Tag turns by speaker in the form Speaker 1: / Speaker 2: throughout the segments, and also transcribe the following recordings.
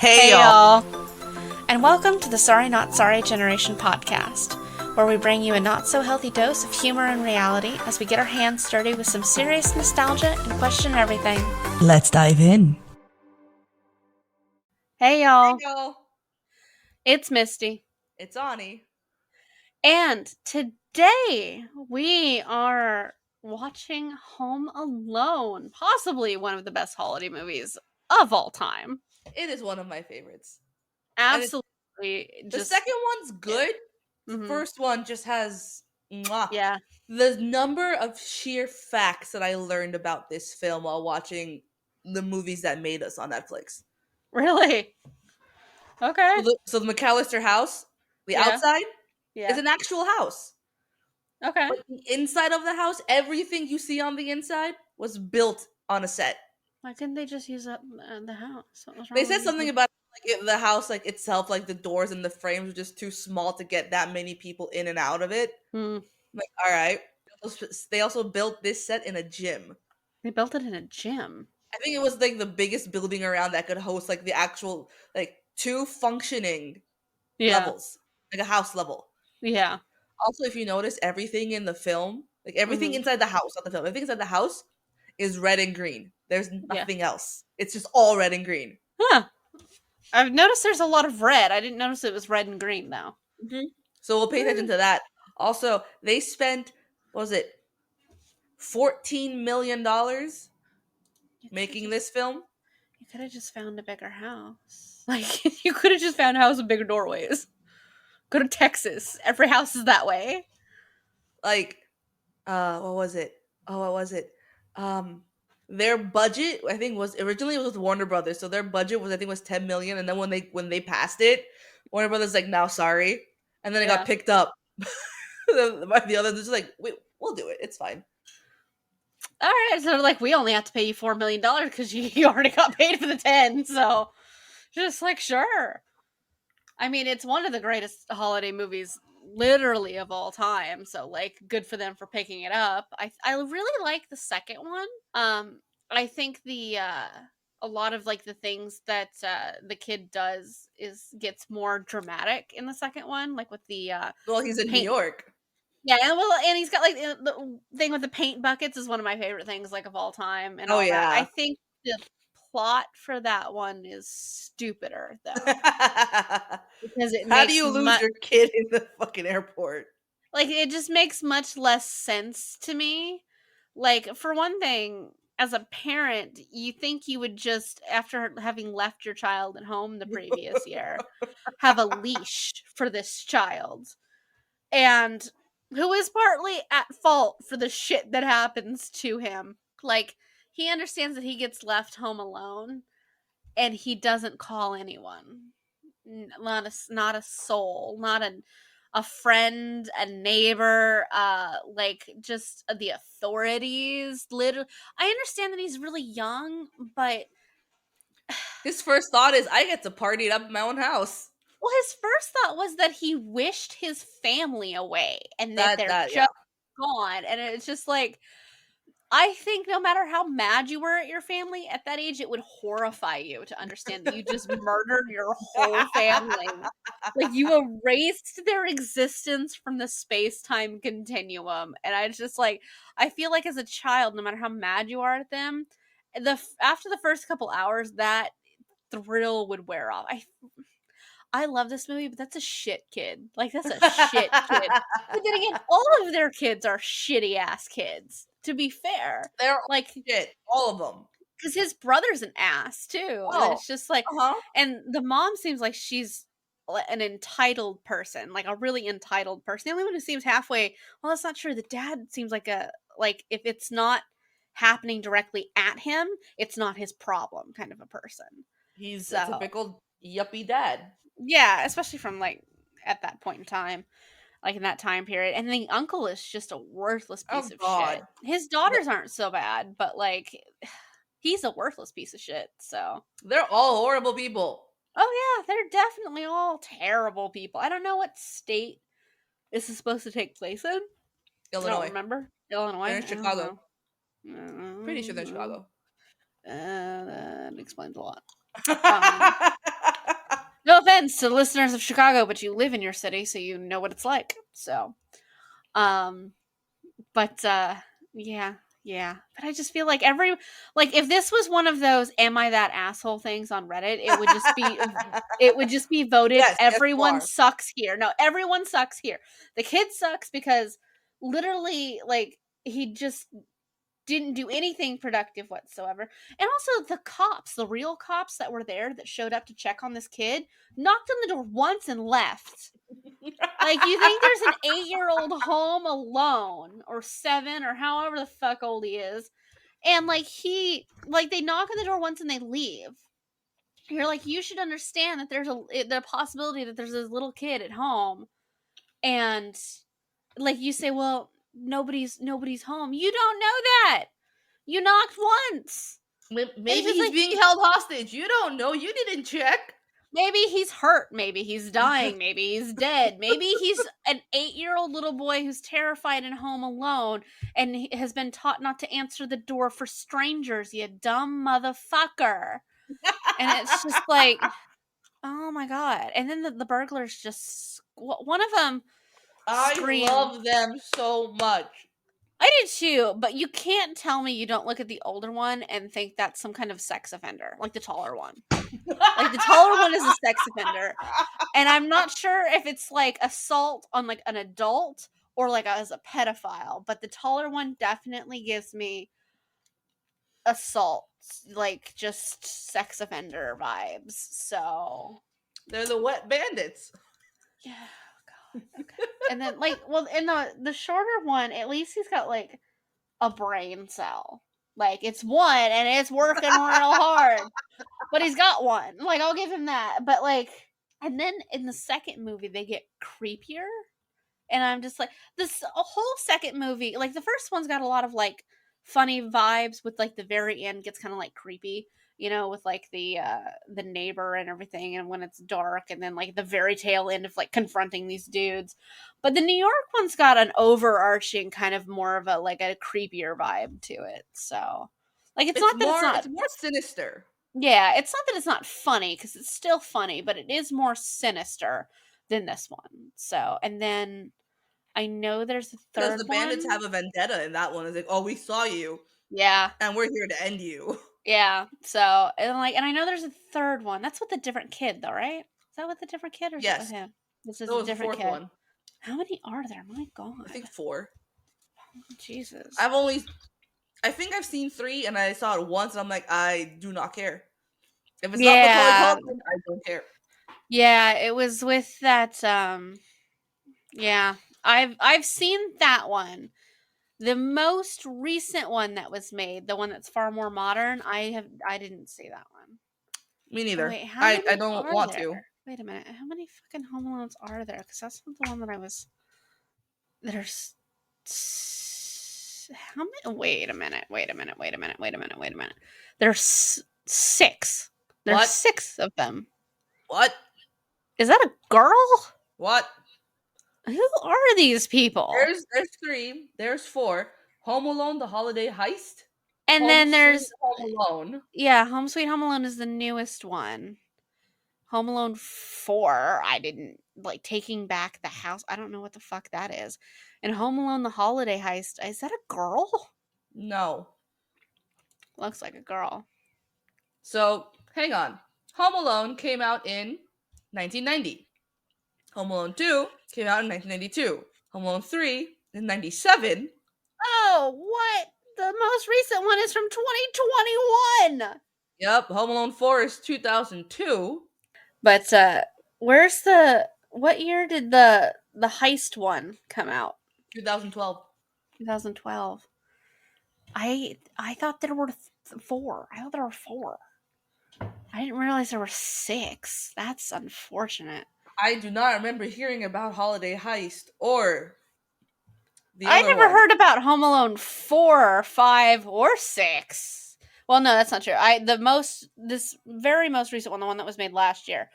Speaker 1: Hey y'all! And welcome to the Sorry Not Sorry Generation podcast, where we bring you a not-so-healthy dose of humor and reality as we get our hands dirty with some serious nostalgia and question everything.
Speaker 2: Let's dive in.
Speaker 1: Hey y'all!
Speaker 3: Hey y'all!
Speaker 1: It's Misty.
Speaker 3: It's Ani.
Speaker 1: And today we are watching Home Alone, possibly one of the best holiday movies of all time.
Speaker 3: It is one of my favorites.
Speaker 1: Absolutely.
Speaker 3: The second one's good. The first one just has
Speaker 1: Yeah.
Speaker 3: The number of sheer facts that I learned about this film while watching the movies that made us on Netflix.
Speaker 1: Really? Okay.
Speaker 3: So the McAllister house, the outside, is an actual house.
Speaker 1: Okay.
Speaker 3: But the inside of the house, everything you see on the inside was built on a set.
Speaker 1: Why couldn't they just use up the house? What was wrong
Speaker 3: They said
Speaker 1: with
Speaker 3: something about the house, itself, the doors and the frames were just too small to get that many people in and out of it. All right. They also built this set in a gym.
Speaker 1: They built it in a gym.
Speaker 3: I think it was the biggest building around that could host the actual two functioning levels, a house level.
Speaker 1: Yeah.
Speaker 3: Also, if you notice, everything in the film, everything inside the house, not the film, everything inside the house is red and green. There's nothing else. It's just all red and green.
Speaker 1: Huh. I've noticed there's a lot of red. I didn't notice it was red and green, though.
Speaker 3: So we'll pay attention to that. Also, they spent, what was it, $14 million making this film?
Speaker 1: You could have just found a bigger house. You could have just found a house with bigger doorways. Go to Texas. Every house is that way.
Speaker 3: What was it? Their budget, I think, was originally with Warner Brothers, so their budget was $10 million, and then when they passed it, Warner Brothers now sorry, and then it got picked up by the others. It's wait, we'll do it. It's fine.
Speaker 1: All right, so we only have to pay you $4 million because you already got paid for the 10. So just sure. I mean, it's one of the greatest holiday movies literally of all time, so good for them for picking it up. I really like the second one. I think the a lot of the things that the kid does gets more dramatic in the second one, with the
Speaker 3: he's in New York.
Speaker 1: Yeah, and he's got the thing with the paint buckets is one of my favorite things of all time. And that. I think the plot for that one is stupider though, because
Speaker 3: how do you lose your kid in the fucking airport?
Speaker 1: It just makes much less sense to me. For one thing, as a parent, you think you would just, after having left your child at home the previous year, have a leash for this child, and who is partly at fault for the shit that happens to him. He understands that he gets left home alone, and he doesn't call anyone. Not a soul, not a friend, a neighbor, just the authorities. Literally, I understand that he's really young, but
Speaker 3: his first thought is, I get to party it up in my own house.
Speaker 1: Well, his first thought was that he wished his family away and that they're just gone. And it's just I think no matter how mad you were at your family, at that age, it would horrify you to understand that you just murdered your whole family. You erased their existence from the space-time continuum. And I just I feel as a child, no matter how mad you are at them, after the first couple hours, that thrill would wear off. I love this movie, but that's a shit kid. That's a shit kid. But then again, all of their kids are shitty ass kids, to be fair.
Speaker 3: They're shit. All of them.
Speaker 1: Because his brother's an ass, too.
Speaker 3: Oh.
Speaker 1: And it's just and the mom seems like she's an entitled person, a really entitled person. The only one who seems halfway, well, that's not true. The dad seems if it's not happening directly at him, it's not his problem kind of a person.
Speaker 3: He's a typical yuppie dad.
Speaker 1: Yeah, especially from at that point in time, in that time period. And the uncle is just a worthless piece of shit. His daughters aren't so bad, but he's a worthless piece of shit. So
Speaker 3: they're all horrible people.
Speaker 1: Oh yeah, they're definitely all terrible people. I don't know what state this is supposed to take place in.
Speaker 3: Illinois.
Speaker 1: I don't remember. Illinois.
Speaker 3: They're in Chicago. Pretty sure they're in Chicago.
Speaker 1: That explains a lot. No offense to listeners of Chicago, but you live in your city, so you know what it's like. So, um, but yeah, yeah. But I just feel like if this was one of those "Am I that asshole?" things on Reddit, it would just be voted
Speaker 3: Yes, yes, you
Speaker 1: everyone
Speaker 3: are.
Speaker 1: sucks here. No, everyone sucks here. The kid sucks because literally, like, he just didn't do anything productive whatsoever. And also the cops, the real cops that were there that showed up to check on this kid, knocked on the door once and left. Like, you think there's an 8-year-old home alone, or 7, or however the fuck old he is, and they knock on the door once and they leave. You're like, you should understand that there's the possibility that there's this little kid at home, and like you say, well, nobody's home. You don't know that. You knocked once. It's
Speaker 3: Maybe
Speaker 1: just
Speaker 3: he's
Speaker 1: like,
Speaker 3: being held hostage. You don't know. You didn't check.
Speaker 1: maybe he's hurt. Maybe he's dying. Maybe he's dead. Maybe he's an 8-year-old little boy who's terrified and home alone and he has been taught not to answer the door for strangers, you dumb motherfucker. And it's just like, oh my God. And then the burglars one of them
Speaker 3: I
Speaker 1: screamed.
Speaker 3: love them so much.
Speaker 1: I did too, but you can't tell me you don't look at the older one and think that's some kind of sex offender, like the taller one. Like, the taller one is a sex offender. And I'm not sure if it's like assault on like an adult or like as a pedophile, but the taller one definitely gives me assault, like just sex offender vibes. So,
Speaker 3: They're the wet bandits.
Speaker 1: yeah, God, okay. And then and the shorter one, at least he's got like a brain cell. Like, it's one and it's working real hard, but he's got one. Like, I'll give him that. But like, and then in the second movie, they get creepier. And I'm just like, this a whole second movie, like the first one's got a lot of like funny vibes with like the very end gets kind of like creepy, with like the neighbor and everything and when it's dark and then like the very tail end of like confronting these dudes. But the New York one's got an overarching kind of more of a like a creepier vibe to it. So, like, it's not that it's not.
Speaker 3: It's more sinister.
Speaker 1: Yeah, it's not that it's not funny because it's still funny, but it is more sinister than this one. So, and then I know there's a
Speaker 3: Because
Speaker 1: third
Speaker 3: the bandits
Speaker 1: one.
Speaker 3: have a vendetta in that one. It's like, oh, we saw you
Speaker 1: Yeah.
Speaker 3: and we're here to end you.
Speaker 1: Yeah. So, and I know there's a third one. That's with the different kid though, right? Is that with the different kid or is it with
Speaker 3: Yes.
Speaker 1: him? This is
Speaker 3: That
Speaker 1: a
Speaker 3: was the
Speaker 1: different
Speaker 3: fourth
Speaker 1: kid.
Speaker 3: one.
Speaker 1: How many are there? My
Speaker 3: I
Speaker 1: God.
Speaker 3: think 4.
Speaker 1: Jesus.
Speaker 3: I think I've seen 3 and I saw it once and I'm like, I do not care. If it's not Macaulay
Speaker 1: Yeah.
Speaker 3: Culkin, I don't care.
Speaker 1: Yeah, it was with that yeah. I've seen that one. The most recent one that was made, the one that's far more modern, I didn't see that one.
Speaker 3: Me
Speaker 1: Oh
Speaker 3: neither.
Speaker 1: wait, how
Speaker 3: I
Speaker 1: many
Speaker 3: don't
Speaker 1: are
Speaker 3: want
Speaker 1: there?
Speaker 3: to.
Speaker 1: Wait a minute. How many fucking Home Alones are there? Because that's not the one that I was. There's. How many? Wait a minute. Wait a minute. Wait a minute. Wait a minute. Wait a minute. There's 6. There's
Speaker 3: What?
Speaker 1: 6 of them.
Speaker 3: What?
Speaker 1: Is that a girl?
Speaker 3: What?
Speaker 1: Who are these people?
Speaker 3: There's 3. There's 4. Home Alone, The Holiday Heist.
Speaker 1: And
Speaker 3: Home
Speaker 1: then
Speaker 3: Sweet
Speaker 1: there's
Speaker 3: Home Alone.
Speaker 1: yeah, Home Sweet Home Alone is the newest one. Home Alone 4, I didn't like Taking Back the House. I don't know what the fuck that is. And Home Alone the Holiday Heist. Is that a girl?
Speaker 3: No.
Speaker 1: Looks like a girl.
Speaker 3: So, hang on. Home Alone came out in 1990. Home Alone 2 came out in 1992. Home Alone 3 in 97.
Speaker 1: Oh, what? The most recent one is from 2021.
Speaker 3: Yep, Home Alone 4 is 2002.
Speaker 1: But where's the what year did the heist one come out?
Speaker 3: 2012.
Speaker 1: 2012. I thought there were 4. I thought there were 4. I didn't realize there were 6. That's unfortunate.
Speaker 3: I do not remember hearing about Holiday Heist or the
Speaker 1: I
Speaker 3: other
Speaker 1: never
Speaker 3: one.
Speaker 1: heard about Home Alone 4, 5, or 6. Well, no, that's not true. This very most recent one, the one that was made last year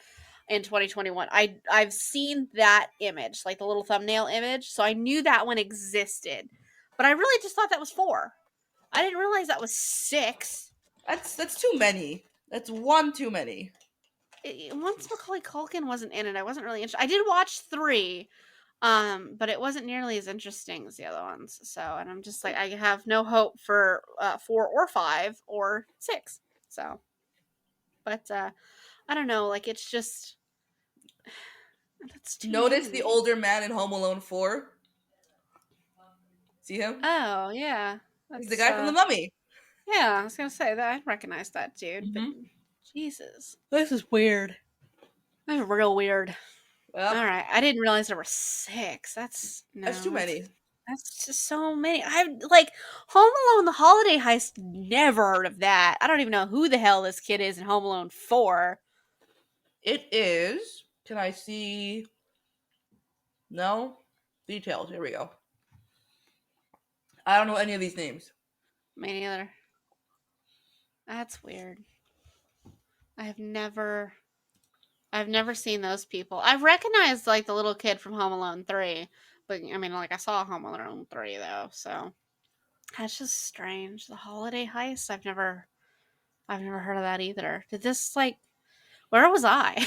Speaker 1: in 2021. I've seen that image, like the little thumbnail image, so I knew that one existed. But I really just thought that was 4. I didn't realize that was 6.
Speaker 3: That's too many. That's one too many.
Speaker 1: once Macaulay Culkin wasn't in it, I wasn't really interested. I did watch 3, but it wasn't nearly as interesting as the other ones. So, and I'm just like, I have no hope for 4 or 5 or 6. So, but I don't know. Like, it's just that's too
Speaker 3: Notice the
Speaker 1: many.
Speaker 3: older man in Home Alone 4. See him?
Speaker 1: Oh yeah,
Speaker 3: He's the
Speaker 1: that's
Speaker 3: guy from The Mummy.
Speaker 1: yeah. I was gonna say that I recognize that dude, but
Speaker 3: Mm-hmm.
Speaker 1: Jesus,
Speaker 3: This is weird.
Speaker 1: that's real weird.
Speaker 3: Yep.
Speaker 1: All right, I didn't realize there were 6.
Speaker 3: That's too many.
Speaker 1: That's just so many. I've like Home Alone: The Holiday Heist. Never heard of that. I don't even know who the hell this kid is in Home Alone 4.
Speaker 3: It is. Can I see? No? Details. Here we go. I don't know any of these names.
Speaker 1: Me neither. That's weird. I've never seen those people. I've recognized like the little kid from Home Alone 3, but I mean, like I saw Home Alone 3 though, so that's just strange. The Holiday Heist. I've never heard of that either. Did this like where was I?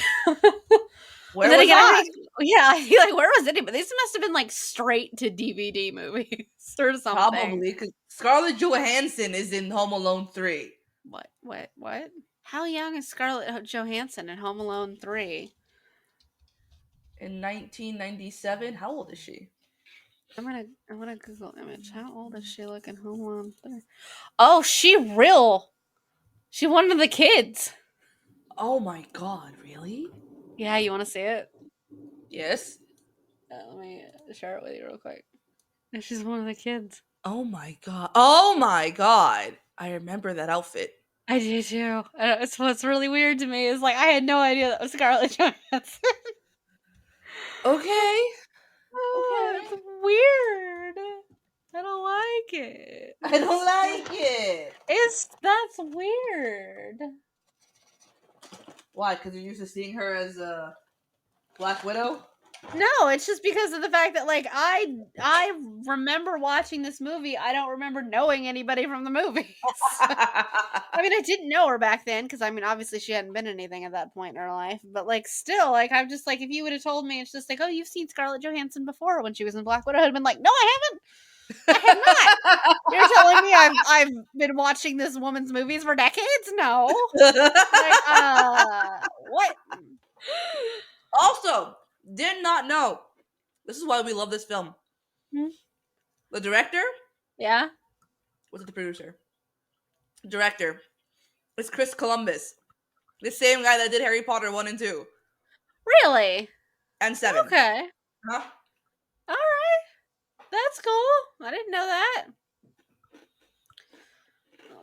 Speaker 1: But
Speaker 3: Where
Speaker 1: then
Speaker 3: was
Speaker 1: again,
Speaker 3: I?
Speaker 1: yeah, I feel like where was anybody? These must have been like straight to DVD movies or something.
Speaker 3: Probably, because Scarlett Johansson is in Home Alone 3.
Speaker 1: What? How young is Scarlett Johansson in Home Alone 3?
Speaker 3: In 1997. How old is she?
Speaker 1: I'm gonna Google image. How old is she looking Home Alone 3? Oh, she real. She one of the kids.
Speaker 3: Oh my god, really?
Speaker 1: Yeah, you want to see it?
Speaker 3: Yes.
Speaker 1: Let me share it with you real quick. She's one of the kids.
Speaker 3: Oh my god. Oh my god. I remember that outfit.
Speaker 1: I do too. It's what's really weird to me is like I had no idea that was Scarlett Johansson.
Speaker 3: Okay.
Speaker 1: Oh,
Speaker 3: Okay.
Speaker 1: it's weird. I don't like it.
Speaker 3: I don't like it.
Speaker 1: That's weird.
Speaker 3: Why? Because you're used to seeing her as a Black Widow?
Speaker 1: No, it's just because of the fact that like I remember watching this movie. I don't remember knowing anybody from the movies. I mean, I didn't know her back then because I mean, obviously she hadn't been anything at that point in her life. But like, still, like, I'm just like, if you would have told me, it's just like, oh, you've seen Scarlett Johansson before when she was in Black Widow, I'd have been like, no, I haven't. I have not. You're telling me I've been watching this woman's movies for decades? No. Like, what?
Speaker 3: Also, did not know. This is why we love this film.
Speaker 1: Hmm?
Speaker 3: The director
Speaker 1: Yeah.
Speaker 3: was the producer. Director is Chris Columbus, the same guy that did Harry Potter 1 and 2
Speaker 1: Really?
Speaker 3: and 7.
Speaker 1: Okay.
Speaker 3: Huh?
Speaker 1: All right. That's cool. I didn't know that.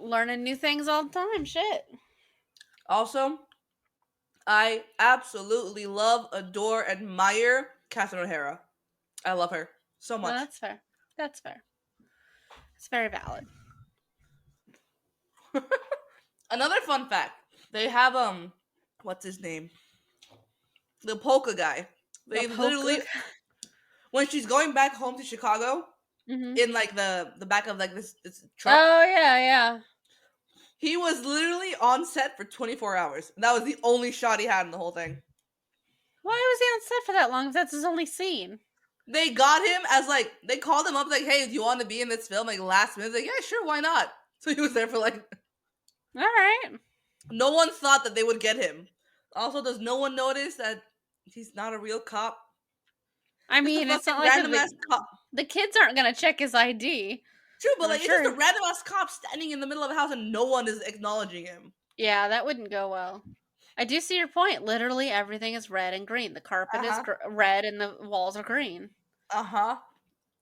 Speaker 1: Learning new things all the time. Shit.
Speaker 3: Also, I absolutely love, adore, admire Catherine O'Hara. I love her so
Speaker 1: No,
Speaker 3: much.
Speaker 1: that's fair. That's fair. It's very valid.
Speaker 3: Another fun fact: they have what's his name? The polka guy. They literally, when she's going back home to Chicago, in like the back of like this truck.
Speaker 1: Oh yeah.
Speaker 3: He was literally on set for 24 hours. And that was the only shot he had in the whole thing.
Speaker 1: Why was he on set for that long if that's his only scene?
Speaker 3: They got him as like, they called him up like, hey, do you want to be in this film? Like last minute, like, yeah, sure, why not? So he was there for like.
Speaker 1: All right.
Speaker 3: No one thought that they would get him. Also, does no one notice that he's not a real cop?
Speaker 1: I mean, it's not like
Speaker 3: random ass cop.
Speaker 1: The kids aren't gonna check his ID.
Speaker 3: True, but like, it's just a random ass cop standing in the middle of a house and no one is acknowledging him.
Speaker 1: Yeah, that wouldn't go well. I do see your point. Literally everything is red and green. The carpet is red and the walls are green.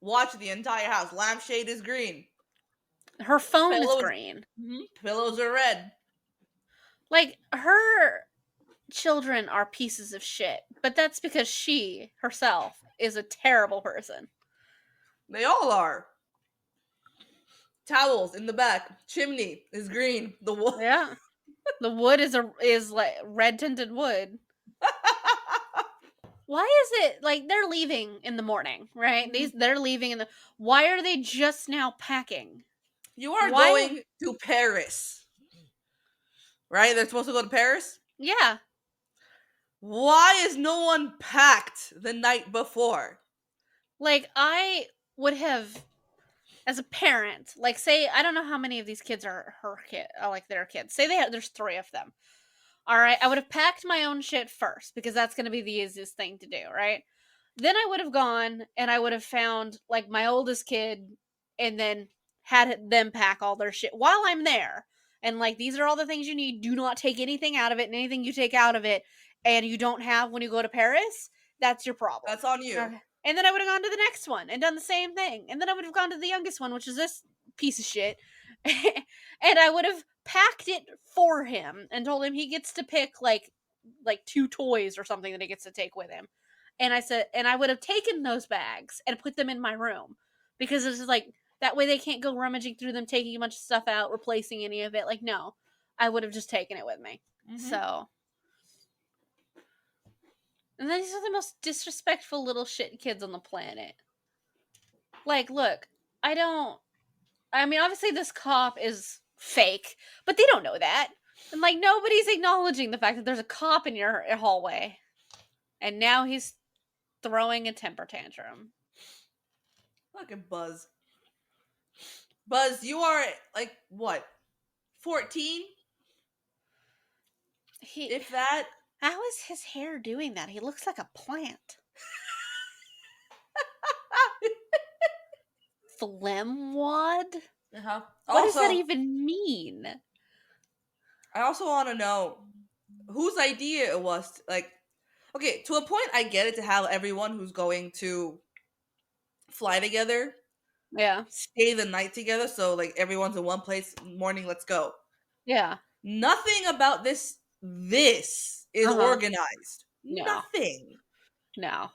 Speaker 3: Watch the entire house. Lampshade is green.
Speaker 1: Her phone is green.
Speaker 3: Pillows are red.
Speaker 1: Like, her children are pieces of shit. But that's because she, herself, is a terrible person.
Speaker 3: They all are. Towels in the back. Chimney is green. The wood.
Speaker 1: Yeah. The wood is like red tinted wood. Why is it like they're leaving in the morning, right? They're leaving in the. Why are they just now packing?
Speaker 3: You are going to Paris, right? They're supposed to go to Paris.
Speaker 1: Yeah.
Speaker 3: Why is no one packed the night before?
Speaker 1: Like, I would have, as a parent, like, say, I don't know how many of these kids are her kid, like their kids. Say there's 3 of them. All right, I would have packed my own shit first because that's going to be the easiest thing to do, right? Then I would have gone and I would have found like my oldest kid and then had them pack all their shit while I'm there. And like, these are all the things you need. Do not take anything out of it. And anything you take out of it and you don't have when you go to Paris, that's your problem.
Speaker 3: That's on you.
Speaker 1: Okay. And then I would have gone to the next one and done the same thing. And then I would have gone to the youngest one, which is this piece of shit. And I would have packed it for him and told him he gets to pick like 2 toys or something that he gets to take with him. And I said, and I would have taken those bags and put them in my room because it's just like that way they can't go rummaging through them, taking a bunch of stuff out, replacing any of it. Like, no, I would have just taken it with me.
Speaker 3: Mm-hmm.
Speaker 1: So, and these are the most disrespectful little shit kids on the planet. Like, look, I mean, obviously this cop is fake, but they don't know that. And like, nobody's acknowledging the fact that there's a cop in your hallway. And now he's throwing a temper tantrum.
Speaker 3: Look at Buzz. Buzz, you are like what? 14? If that.
Speaker 1: How is his hair doing that? He looks like a plant. Phlegmwad?
Speaker 3: Uh-huh.
Speaker 1: What does that even mean?
Speaker 3: I also want to know whose idea it was. Like, okay, to a point, I get it to have everyone who's going to fly together,
Speaker 1: Yeah.
Speaker 3: stay the night together. So, like, everyone's in one place. Morning, let's go.
Speaker 1: Yeah.
Speaker 3: Nothing about this is organized.
Speaker 1: No.
Speaker 3: Nothing.
Speaker 1: No.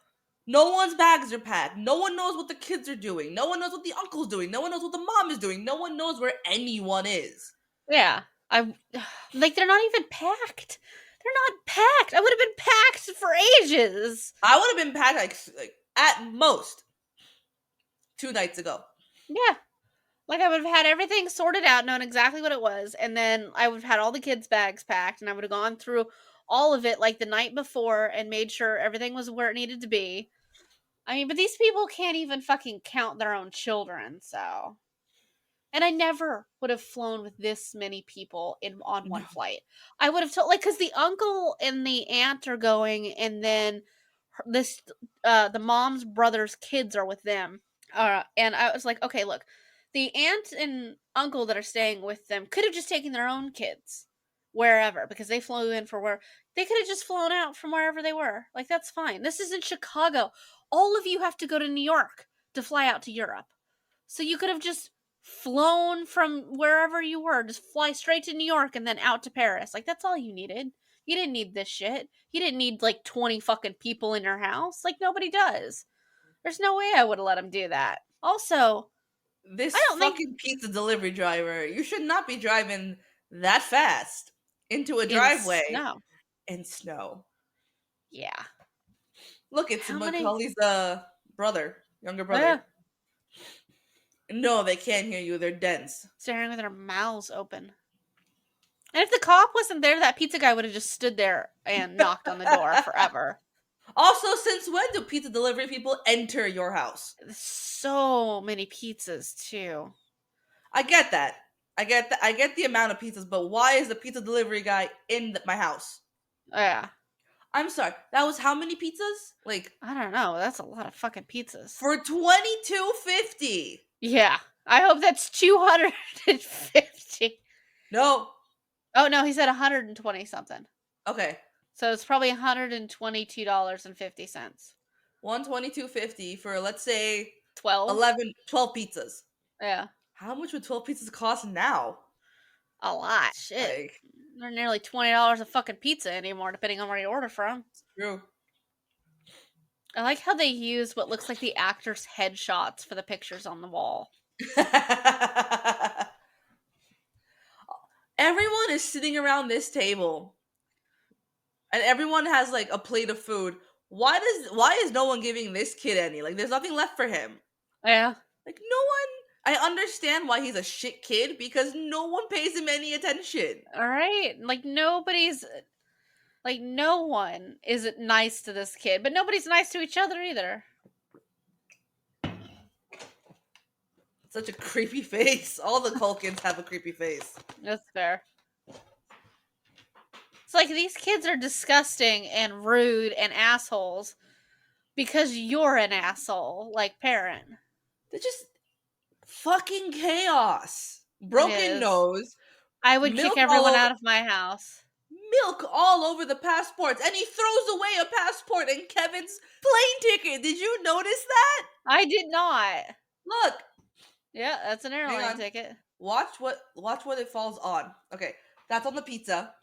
Speaker 3: No one's bags are packed. No one knows what the kids are doing. No one knows what the uncle's doing. No one knows what the mom is doing. No one knows where anyone is.
Speaker 1: Yeah. Like, they're not even packed. They're not packed. I would have been packed for ages.
Speaker 3: I would have been packed like at most 2 nights ago.
Speaker 1: Yeah. Like, I would have had everything sorted out, known exactly what it was, and then I would have had all the kids' bags packed, and I would have gone through all of it like the night before and made sure everything was where it needed to be. I mean, but these people can't even fucking count their own children, so. And I never would have flown with this many people on one flight. I would have told, like, because the uncle and the aunt are going, and then the mom's brother's kids are with them. And I was like, okay, look, the aunt and uncle that are staying with them could have just taken their own kids wherever because they flew in for where they could have just flown out from wherever they were. Like, that's fine. This is in Chicago. All of you have to go to New York to fly out to Europe. So you could have just flown from wherever you were, just fly straight to New York and then out to Paris. Like, that's all you needed. You didn't need this shit. You didn't need like 20 fucking people in your house. Like, nobody does. There's no way I would have let him do that. Also,
Speaker 3: this fucking pizza delivery driver, you should not be driving that fast into a driveway in snow.
Speaker 1: Yeah.
Speaker 3: Look, it's Macaulay's younger brother. No, they can't hear you. They're dense.
Speaker 1: Staring with their mouths open. And if the cop wasn't there, that pizza guy would have just stood there and knocked on the door forever.
Speaker 3: Also, since when do pizza delivery people enter your house?
Speaker 1: So many pizzas, too.
Speaker 3: I get that. I get the amount of pizzas, but why is the pizza delivery guy in my house?
Speaker 1: Yeah.
Speaker 3: I'm sorry. That was how many pizzas? Like,
Speaker 1: I don't know. That's a lot of fucking pizzas.
Speaker 3: For $22.50.
Speaker 1: Yeah. I hope that's 250.
Speaker 3: No.
Speaker 1: Oh no, he said 120 something.
Speaker 3: Okay.
Speaker 1: So it's probably $122.50.
Speaker 3: 122.50 for, let's say,
Speaker 1: 12
Speaker 3: pizzas.
Speaker 1: Yeah.
Speaker 3: How much would 12 pizzas cost now?
Speaker 1: A lot. Shit. They're nearly $20 a fucking pizza anymore, depending on where you order from.
Speaker 3: It's true.
Speaker 1: I like how they use what looks like the actors' headshots for the pictures on the wall.
Speaker 3: Everyone is sitting around this table, and everyone has like a plate of food. Why is no one giving this kid any? Like, there's nothing left for him.
Speaker 1: Yeah.
Speaker 3: Like, no one. I understand why he's a shit kid because no one pays him any attention.
Speaker 1: All right, like nobody's. Like, no one is nice to this kid, but nobody's nice to each other either.
Speaker 3: Such a creepy face. All the Culkins have a creepy face.
Speaker 1: That's fair. It's like these kids are disgusting and rude and assholes because you're an asshole, like parent.
Speaker 3: They're just fucking chaos.
Speaker 1: It
Speaker 3: Broken
Speaker 1: is.
Speaker 3: nose,
Speaker 1: I would kick
Speaker 3: milk all
Speaker 1: everyone
Speaker 3: over,
Speaker 1: out of my house.
Speaker 3: milk all over the passports, and he throws away a passport and Kevin's plane ticket. Did you notice that?
Speaker 1: I did not.
Speaker 3: Look.
Speaker 1: Yeah, that's an
Speaker 3: Hang
Speaker 1: airline
Speaker 3: on.
Speaker 1: ticket.
Speaker 3: Watch what it falls on. Okay, that's on the pizza.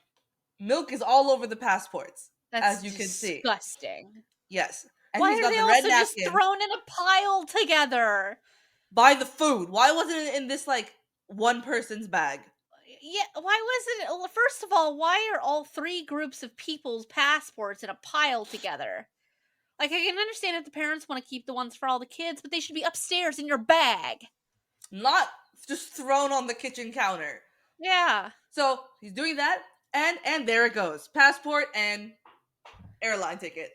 Speaker 3: Milk is all over the passports,
Speaker 1: That's
Speaker 3: as you can see.
Speaker 1: disgusting.
Speaker 3: Yes. And
Speaker 1: Why
Speaker 3: he's
Speaker 1: are
Speaker 3: got
Speaker 1: they
Speaker 3: the red
Speaker 1: also just
Speaker 3: napkin
Speaker 1: thrown in a pile together?
Speaker 3: by the food. Why wasn't it in this like one person's bag?
Speaker 1: Yeah, why wasn't it? First of all, why are all three groups of people's passports in a pile together? Like, I can understand if the parents want to keep the ones for all the kids, but they should be upstairs in your bag.
Speaker 3: Not just thrown on the kitchen counter.
Speaker 1: Yeah.
Speaker 3: So he's doing that, and there it goes. Passport and airline ticket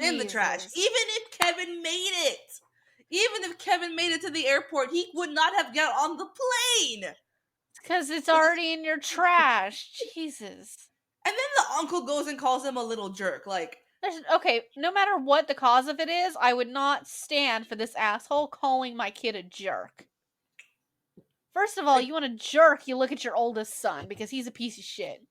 Speaker 3: in the trash.
Speaker 1: Jesus.
Speaker 3: Even if Kevin made it. Even if Kevin made it to the airport, he would not have got on the plane.
Speaker 1: Because it's already in your trash. Jesus.
Speaker 3: And then the uncle goes and calls him a little jerk. Like,
Speaker 1: Okay, no matter what the cause of it is, I would not stand for this asshole calling my kid a jerk. First of all, you want a jerk, you look at your oldest son because he's a piece of shit.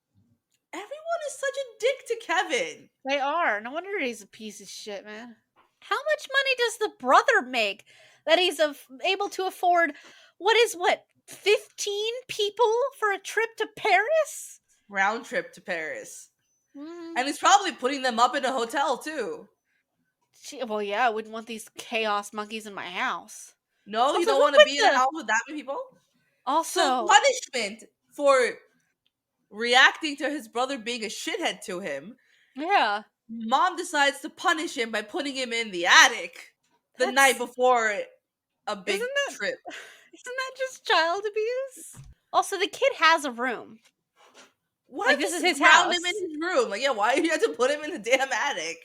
Speaker 3: everyone is such a dick to Kevin.
Speaker 1: They are. No wonder he's a piece of shit, man. How much money does the brother make that he's able to afford? What, 15 people for a trip to Paris?
Speaker 3: Round trip to Paris.
Speaker 1: Mm.
Speaker 3: And he's probably putting them up in a hotel, too.
Speaker 1: Well, yeah, I wouldn't want these chaos monkeys in my house.
Speaker 3: No,
Speaker 1: Also,
Speaker 3: you don't
Speaker 1: who
Speaker 3: want to
Speaker 1: put
Speaker 3: be in a house with that many people?
Speaker 1: Also,
Speaker 3: So punishment for reacting to his brother being a shithead to him.
Speaker 1: yeah.
Speaker 3: Mom decides to punish him by putting him in the attic the night before a big trip.
Speaker 1: Isn't that just child abuse? Also, the kid has a room.
Speaker 3: Why
Speaker 1: Like, this is his house.
Speaker 3: him in his room? Like, yeah, why do you have to put him in the damn attic?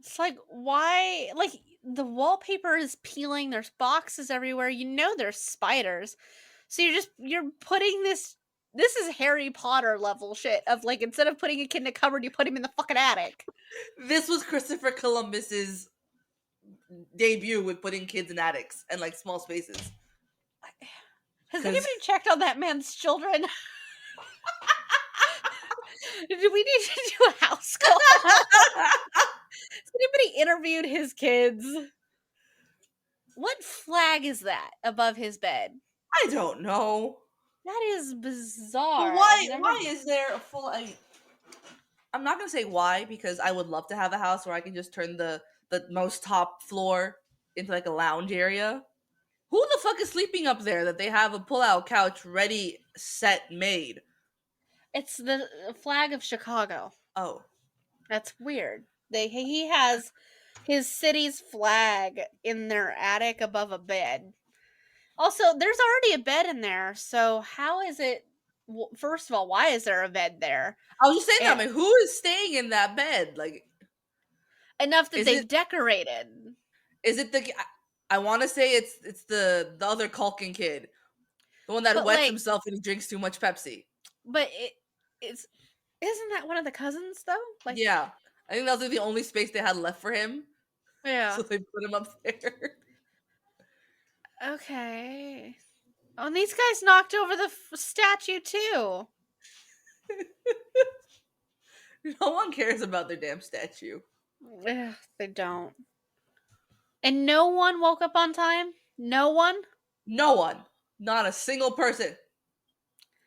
Speaker 1: It's like, why? Like, the wallpaper is peeling. There's boxes everywhere. You know there's spiders. So you're putting this. This is Harry Potter level shit of like, instead of putting a kid in a cupboard, you put him in the fucking attic.
Speaker 3: This was Christopher Columbus's debut with putting kids in attics and like small spaces.
Speaker 1: Has anybody checked on that man's children? Do we need to do a house call? Has anybody interviewed his kids? What flag is that above his bed?
Speaker 3: I don't know.
Speaker 1: That is bizarre.
Speaker 3: But why is there a full? I'm not gonna say why, because I would love to have a house where I can just turn the most top floor into like a lounge area. Who the fuck is sleeping up there that they have a pull-out couch ready, set, made?
Speaker 1: It's the flag of Chicago.
Speaker 3: Oh.
Speaker 1: That's weird. He has his city's flag in their attic above a bed. Also, there's already a bed in there, so how is it? First of all, why is there a bed there?
Speaker 3: I was just saying that. I mean, who is staying in that bed? Like,
Speaker 1: enough that they've decorated.
Speaker 3: Is it the? I want to say it's the other Culkin kid, the one that wets himself and he drinks too much Pepsi.
Speaker 1: But isn't that one of the cousins though? Like,
Speaker 3: yeah, I think that was like the only space they had left for him.
Speaker 1: Yeah,
Speaker 3: so they put him up there.
Speaker 1: Okay. Oh, and these guys knocked over the statue too.
Speaker 3: No one cares about their damn statue.
Speaker 1: Ugh, they don't. And no one woke up on time? No one?
Speaker 3: No one. Not a single person.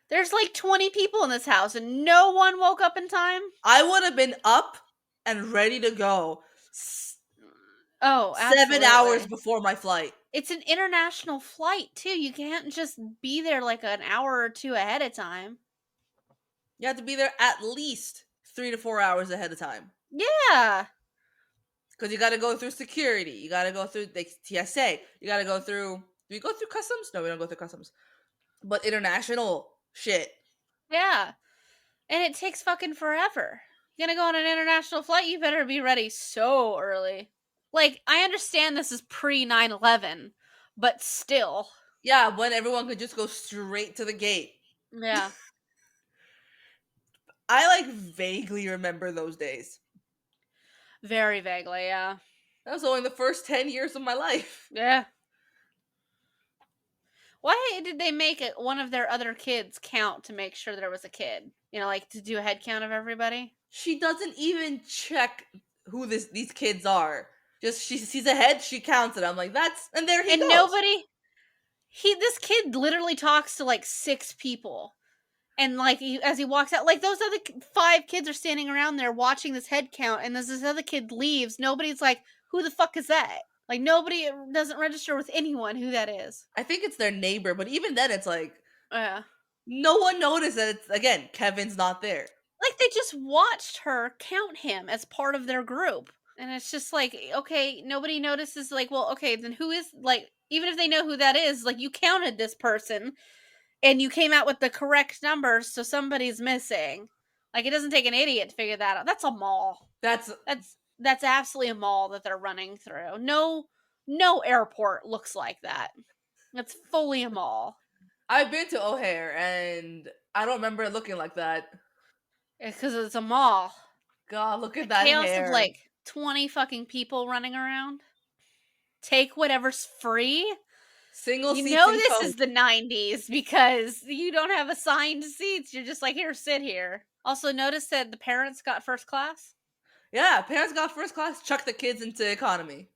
Speaker 1: There's like 20 people in this house and no one woke up in time?
Speaker 3: I would have been up and ready to go.
Speaker 1: Oh, absolutely.
Speaker 3: 7 hours before my flight.
Speaker 1: It's an international flight too. You can't just be there like an hour or two ahead of time.
Speaker 3: You have to be there at least 3 to 4 hours ahead of time.
Speaker 1: Yeah.
Speaker 3: Because you got to go through security. You got to go through the TSA. You got to go through... Do we go through customs? No, we don't go through customs. But international shit.
Speaker 1: Yeah. And it takes fucking forever. You're gonna go on an international flight, you better be ready so early. Like, I understand this is pre 9/11, but still.
Speaker 3: Yeah, when everyone could just go straight to the gate.
Speaker 1: Yeah.
Speaker 3: I like vaguely remember those days.
Speaker 1: Very vaguely, yeah.
Speaker 3: That was only the first 10 years of my life.
Speaker 1: Yeah. Why did they make it one of their other kids count to make sure there was a kid? You know, like to do a head count of everybody?
Speaker 3: She doesn't even check who these kids are. Just she sees a head, she counts it. I'm like, that's and there he
Speaker 1: And
Speaker 3: goes.
Speaker 1: nobody this kid literally talks to like 6 people. And like as he walks out, like those other 5 kids are standing around there watching this head count, and as this other kid leaves, nobody's like, "Who the fuck is that?" Like nobody doesn't register with anyone who that is.
Speaker 3: I think it's their neighbor, but even then it's like
Speaker 1: Yeah.
Speaker 3: no one noticed that it's again, Kevin's not there.
Speaker 1: Like they just watched her count him as part of their group. And it's just like, okay, nobody notices like, well, okay, then who is like even if they know who that is, like you counted this person and you came out with the correct numbers, so somebody's missing. Like it doesn't take an idiot to figure that out. That's a mall.
Speaker 3: That's
Speaker 1: That's absolutely a mall that they're running through. No airport looks like that. It's fully a mall.
Speaker 3: I've been to O'Hare and I don't remember it looking like that.
Speaker 1: Because it's a mall.
Speaker 3: God, look
Speaker 1: A
Speaker 3: at that
Speaker 1: chaos of
Speaker 3: hair.
Speaker 1: like 20 fucking people running around. Take whatever's free.
Speaker 3: Single
Speaker 1: You
Speaker 3: seats
Speaker 1: know
Speaker 3: and
Speaker 1: this
Speaker 3: coach.
Speaker 1: is the 90s because you don't have assigned seats. You're just like, here, sit here. Also, notice that the parents got first class.
Speaker 3: Yeah, parents got first class, chuck the kids into economy.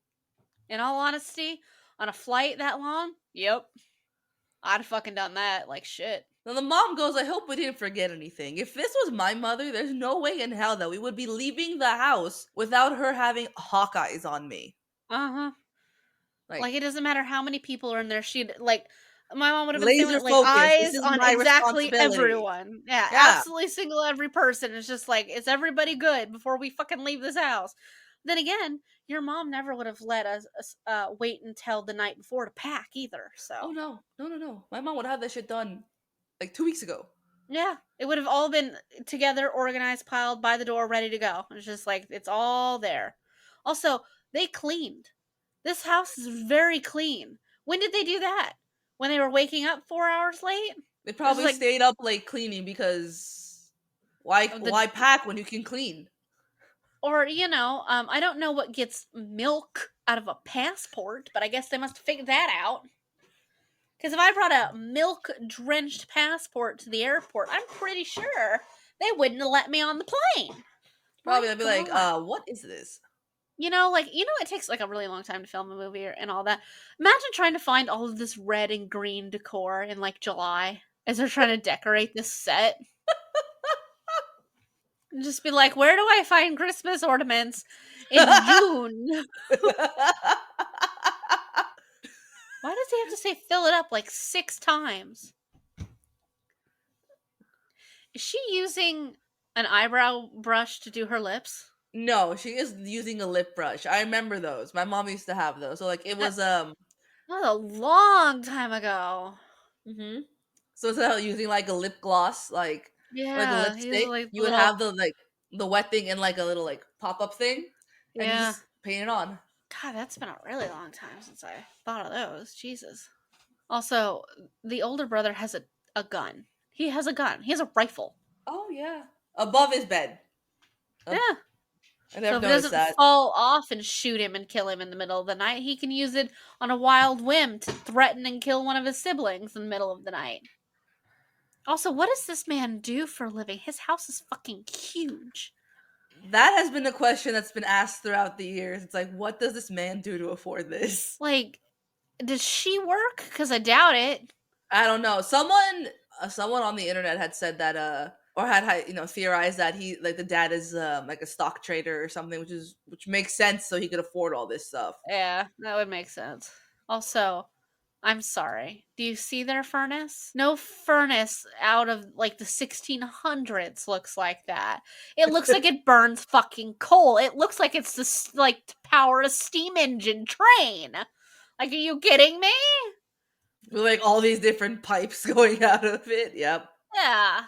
Speaker 1: In all honesty, on a flight that long, yep. I'd have fucking done that like shit.
Speaker 3: Then the mom goes, I hope we didn't forget anything. If this was my mother, there's no way in hell that we would be leaving the house without her having Hawkeyes on me.
Speaker 1: Uh-huh.
Speaker 3: Like,
Speaker 1: Like it doesn't matter how many people are in there. She'd like my mom would have been saying
Speaker 3: laser
Speaker 1: like
Speaker 3: focus. This
Speaker 1: eyes
Speaker 3: is
Speaker 1: on
Speaker 3: my
Speaker 1: exactly
Speaker 3: responsibility.
Speaker 1: everyone. Yeah,
Speaker 3: Yeah.
Speaker 1: absolutely single every person. It's just like, is everybody good before we fucking leave this house? Then again, your mom never would have let us wait until the night before to pack either.
Speaker 3: Oh
Speaker 1: So
Speaker 3: no. No, no, no. My mom would have that shit done like 2 weeks ago.
Speaker 1: yeah, it would have all been together, organized, piled by the door, ready to go. It's just like it's all there. Also, they cleaned. This house is very clean. When did they do that? When they were waking up 4 hours late?
Speaker 3: They
Speaker 1: It was
Speaker 3: probably
Speaker 1: like
Speaker 3: stayed up late cleaning because why
Speaker 1: of the
Speaker 3: why pack when you can clean?
Speaker 1: or I don't know what gets milk out of a passport, but I guess they must have figured that out. Because if I brought a milk drenched passport to the airport, I'm pretty sure they wouldn't have let me on the plane.
Speaker 3: Probably
Speaker 1: My
Speaker 3: they'd be like,
Speaker 1: God.
Speaker 3: what is this?
Speaker 1: It takes like a really long time to film a movie and all that. Imagine trying to find all of this red and green decor in like July as they're trying to decorate this set. And just be like, where do I find Christmas ornaments in June? Why does he have to say fill it up like 6 times? Is she using an eyebrow brush to do her lips?
Speaker 3: No, she is using a lip brush. I remember those. My mom used to have those. So like it
Speaker 1: That,
Speaker 3: was
Speaker 1: that was a long time ago.
Speaker 3: mhm. So instead of using like a lip gloss, like a
Speaker 1: Yeah, he's
Speaker 3: lipstick,
Speaker 1: like
Speaker 3: you would
Speaker 1: little.
Speaker 3: have the wet thing in like a little like pop-up thing and you
Speaker 1: Yeah.
Speaker 3: just paint it on.
Speaker 1: God, that's been a really long time since I thought of those. Jesus. Also, the older brother has a gun. He has a gun. He has a rifle.
Speaker 3: Oh yeah. Above his bed.
Speaker 1: Yeah.
Speaker 3: I
Speaker 1: So
Speaker 3: never
Speaker 1: if it
Speaker 3: noticed
Speaker 1: doesn't
Speaker 3: that.
Speaker 1: fall off and shoot him and kill him in the middle of the night, he can use it on a wild whim to threaten and kill one of his siblings in the middle of the night. Also, what does this man do for a living? His house is fucking huge.
Speaker 3: That has been a question that's been asked throughout the years. It's like, what does this man do to afford this?
Speaker 1: Like, does she work? Because I doubt it.
Speaker 3: I don't know. Someone on the internet had said that or theorized that he like the dad is like a stock trader or something, which makes sense so he could afford all this stuff.
Speaker 1: Yeah, that would make sense. Also, I'm sorry. Do you see their furnace? No furnace out of like the 1600s looks like that. It looks like it burns fucking coal. It looks like it's like to power a steam engine train. Like, are you kidding me?
Speaker 3: With like all these different pipes going out of it. Yep.
Speaker 1: Yeah.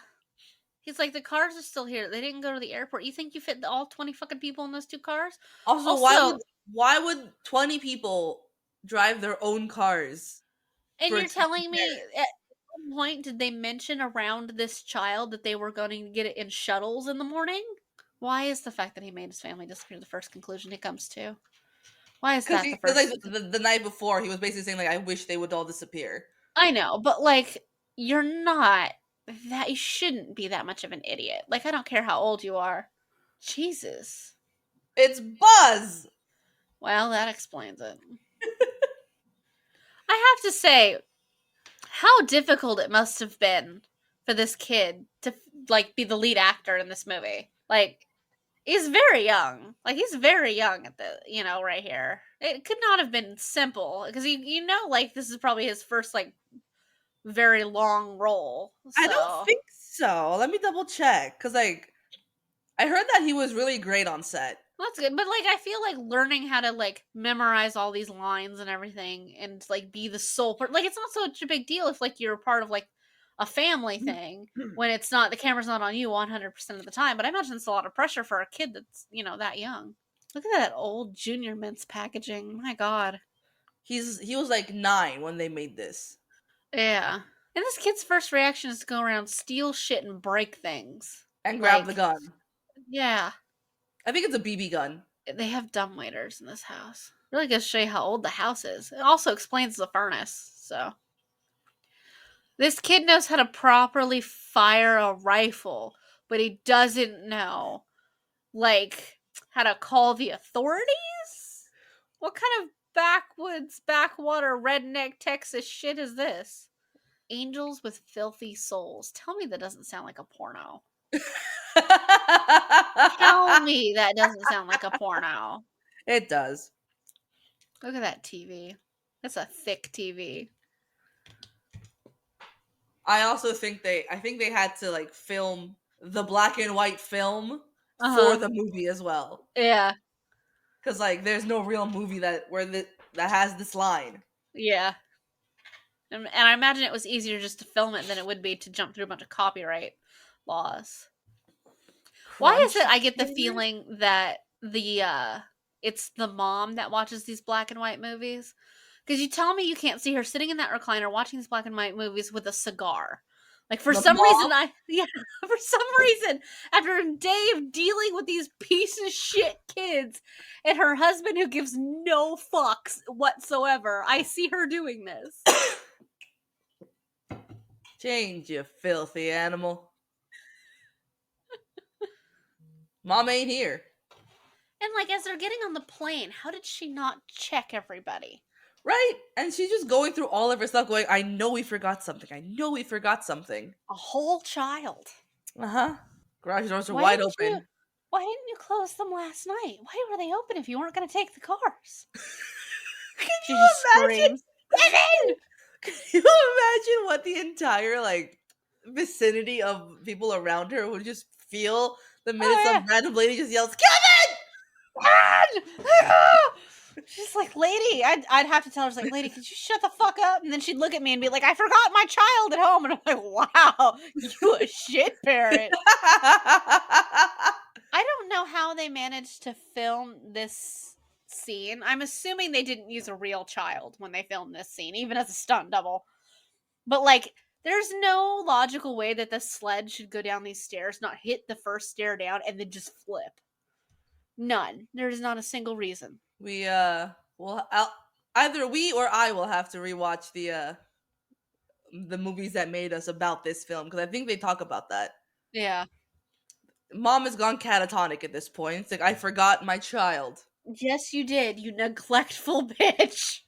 Speaker 1: He's like, "The cars are still here. They didn't go to the airport. You think you fit all 20 fucking people in those 2 cars?"
Speaker 3: Also,
Speaker 1: Also,
Speaker 3: why would 20 people drive their own cars
Speaker 1: and
Speaker 3: for
Speaker 1: you're
Speaker 3: it to be
Speaker 1: telling me
Speaker 3: prepared?
Speaker 1: at some point did they mention around this child that they were going to get it in shuttles in the morning? Why is the fact that he made his family disappear the first conclusion he comes to? Why is that the
Speaker 3: Because like
Speaker 1: first?
Speaker 3: the night before, he was basically saying like, "I wish they would all disappear."
Speaker 1: I know, but like, you're not that. You shouldn't be that much of an idiot. Like, I don't care how old you are. Jesus.
Speaker 3: It's Buzz.
Speaker 1: Well, that explains it. I have to say, how difficult it must have been for this kid to like be the lead actor in this movie. Like, he's very young. Like, he's very young at the, right here. It could not have been simple because like this is probably his first like very long role.
Speaker 3: I don't
Speaker 1: So
Speaker 3: think so. Let me double check because like I heard that he was really great on set.
Speaker 1: that's good. But like I feel like learning how to like memorize all these lines and everything and like be the sole like it's not such a big deal if like you're part of like a family thing when it's not the camera's not on you 100% of the time. But I imagine it's a lot of pressure for a kid that's, that young. Look at that old Junior Mints packaging. My god.
Speaker 3: He was like 9 when they made this
Speaker 1: Yeah. And this kid's first reaction is to go around, steal shit, and break things.
Speaker 3: and grab the
Speaker 1: Like,
Speaker 3: gun.
Speaker 1: yeah.
Speaker 3: I think it's a BB gun.
Speaker 1: They have dumbwaiters in this house. Really goes to show you how old the house is. It also explains the furnace, so. This kid knows how to properly fire a rifle, but he doesn't know, like, how to call the authorities? What kind of backwoods, backwater, redneck Texas shit is this? Angels with filthy souls. Tell me that doesn't sound like a porno. Tell me that doesn't sound like a porno.
Speaker 3: It does.
Speaker 1: Look at that TV. That's a thick TV.
Speaker 3: I think they had to like film the black and white film for
Speaker 1: Uh-huh.
Speaker 3: the movie as well.
Speaker 1: Yeah.
Speaker 3: Cuz like there's no real movie that has this line.
Speaker 1: Yeah. And I imagine it was easier just to film it than it would be to jump through a bunch of copyright laws. Why is it
Speaker 3: Crunchy
Speaker 1: I get the
Speaker 3: fingers?
Speaker 1: feeling that it's the mom that watches these black and white movies? Because you tell me you can't see her sitting in that recliner watching these black and white movies with a cigar. Like for
Speaker 3: The
Speaker 1: some reason
Speaker 3: mom?
Speaker 1: yeah, for some reason, after a day of dealing with these piece of shit kids and her husband who gives no fucks whatsoever, I see her doing this.
Speaker 3: Change, you filthy animal. Mom ain't here.
Speaker 1: And like as they're getting on the plane, how did she not check everybody?
Speaker 3: Right? And she's just going through all of her stuff going, I know we forgot something. I know we forgot something.
Speaker 1: A whole child.
Speaker 3: Uh-huh. Garage doors are
Speaker 1: Why
Speaker 3: wide
Speaker 1: didn't you
Speaker 3: open.
Speaker 1: why didn't you close them last night? Why were they open if you weren't going to take the cars?
Speaker 3: Can
Speaker 1: She just screams,
Speaker 3: you
Speaker 1: "Women!"
Speaker 3: imagine? Can you imagine what the entire like vicinity of people around her would just feel the minute
Speaker 1: Oh
Speaker 3: some random lady just yells, Kevin!
Speaker 1: yeah. Run! She's like, lady, I'd have to tell her, like, lady, could you shut the fuck up? And then she'd look at me and be like, I forgot my child at home. And I'm like, wow, you a shit parent. I don't know how they managed to film this scene. I'm assuming they didn't use a real child when they filmed this scene, even as a stunt double. But like, there's no logical way that the sled should go down these stairs, not hit the first stair down, and then just flip. None. There's not a single reason.
Speaker 3: We well either we or I will have to rewatch the movies that made us about this film because I think they talk about that.
Speaker 1: Yeah.
Speaker 3: Mom has gone catatonic at this point. It's like I forgot my child.
Speaker 1: Yes, you did, you neglectful bitch.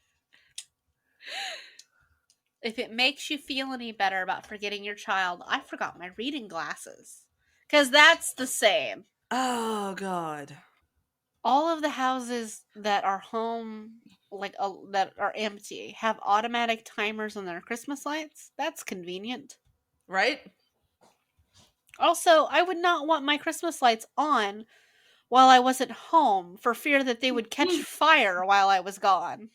Speaker 1: If it makes you feel any better about forgetting your child, I forgot my reading glasses. Because that's the same.
Speaker 3: Oh god.
Speaker 1: All of the houses that are home, like that are empty, have automatic timers on their Christmas lights. That's convenient.
Speaker 3: Right?
Speaker 1: Also, I would not want my Christmas lights on while I wasn't home for fear that they would catch fire while I was gone.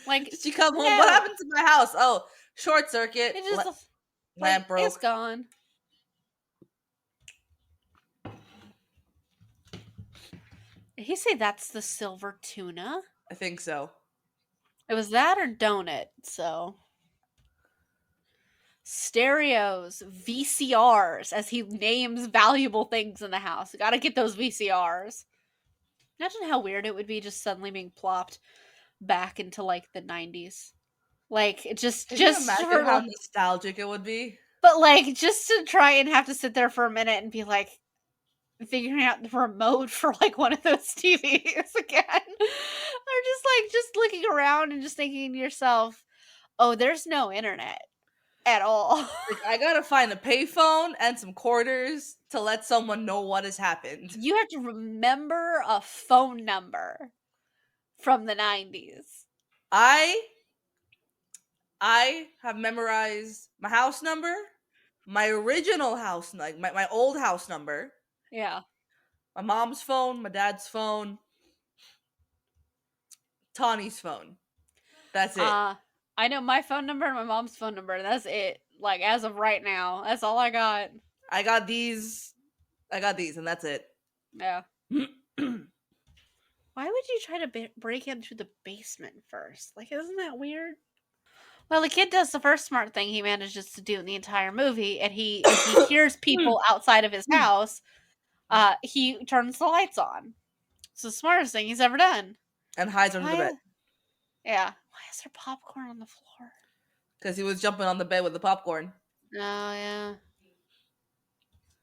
Speaker 1: Like,
Speaker 3: Did she come home? What
Speaker 1: no.
Speaker 3: happened to my house? Oh, short circuit.
Speaker 1: It just
Speaker 3: Lamp broke.
Speaker 1: It's gone. Did he say that's the silver tuna?
Speaker 3: I think so.
Speaker 1: It was that or donut, so. Stereos, VCRs, as he names valuable things in the house. Gotta get those VCRs. Imagine how weird it would be just suddenly being plopped back into like the 90s. Like it just
Speaker 3: Can you
Speaker 1: for
Speaker 3: imagine how nostalgic it would be?
Speaker 1: but like just to try and have to sit there for a minute and be like figuring out the remote for like one of those TVs again. Or just looking around and just thinking to yourself, "Oh, there's no internet at all."
Speaker 3: Like, I gotta find a payphone and some quarters to let someone know what has happened.
Speaker 1: You have to remember a phone number from the 90s.
Speaker 3: I have memorized my house number, my original house, like my old house number,
Speaker 1: Yeah.
Speaker 3: my mom's phone, my dad's phone, Tawny's phone. That's it.
Speaker 1: I know my phone number and my mom's phone number, and that's it. Like as of right now, that's all I got.
Speaker 3: I got these, and that's it.
Speaker 1: Yeah. Why would you try to break into the basement first? Like, isn't that weird? Well, the kid does the first smart thing he manages to do in the entire movie, and if he hears people outside of his house, he turns the lights on. It's the smartest thing he's ever done.
Speaker 3: And hides under the bed.
Speaker 1: Yeah. Why is there popcorn on the floor?
Speaker 3: Because he was jumping on the bed with the popcorn.
Speaker 1: Oh, yeah.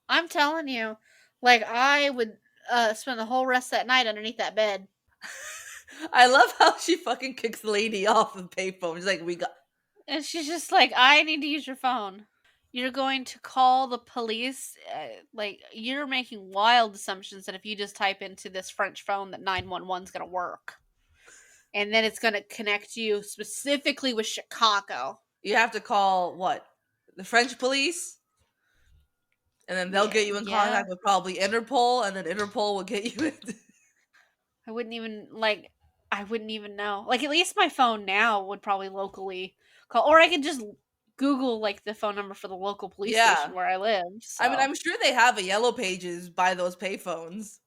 Speaker 1: I'm telling you, like, I would spend the whole rest of that night underneath that bed.
Speaker 3: I love how she fucking kicks the lady off the payphone. She's like,
Speaker 1: And she's just like, I need to use your phone. You're going to call the police? Like, you're making wild assumptions that if you just type into this French phone that 911's going to work. And then it's going to connect you specifically with Chicago.
Speaker 3: You have to call, what? The French police? And then they'll get you in contact with probably Interpol, and then Interpol will get you in.
Speaker 1: I wouldn't even know. Like, at least my phone now would probably locally call. Or I could just Google, like, the phone number for the local police station where I live. So.
Speaker 3: I mean, I'm sure they have a yellow pages by those payphones.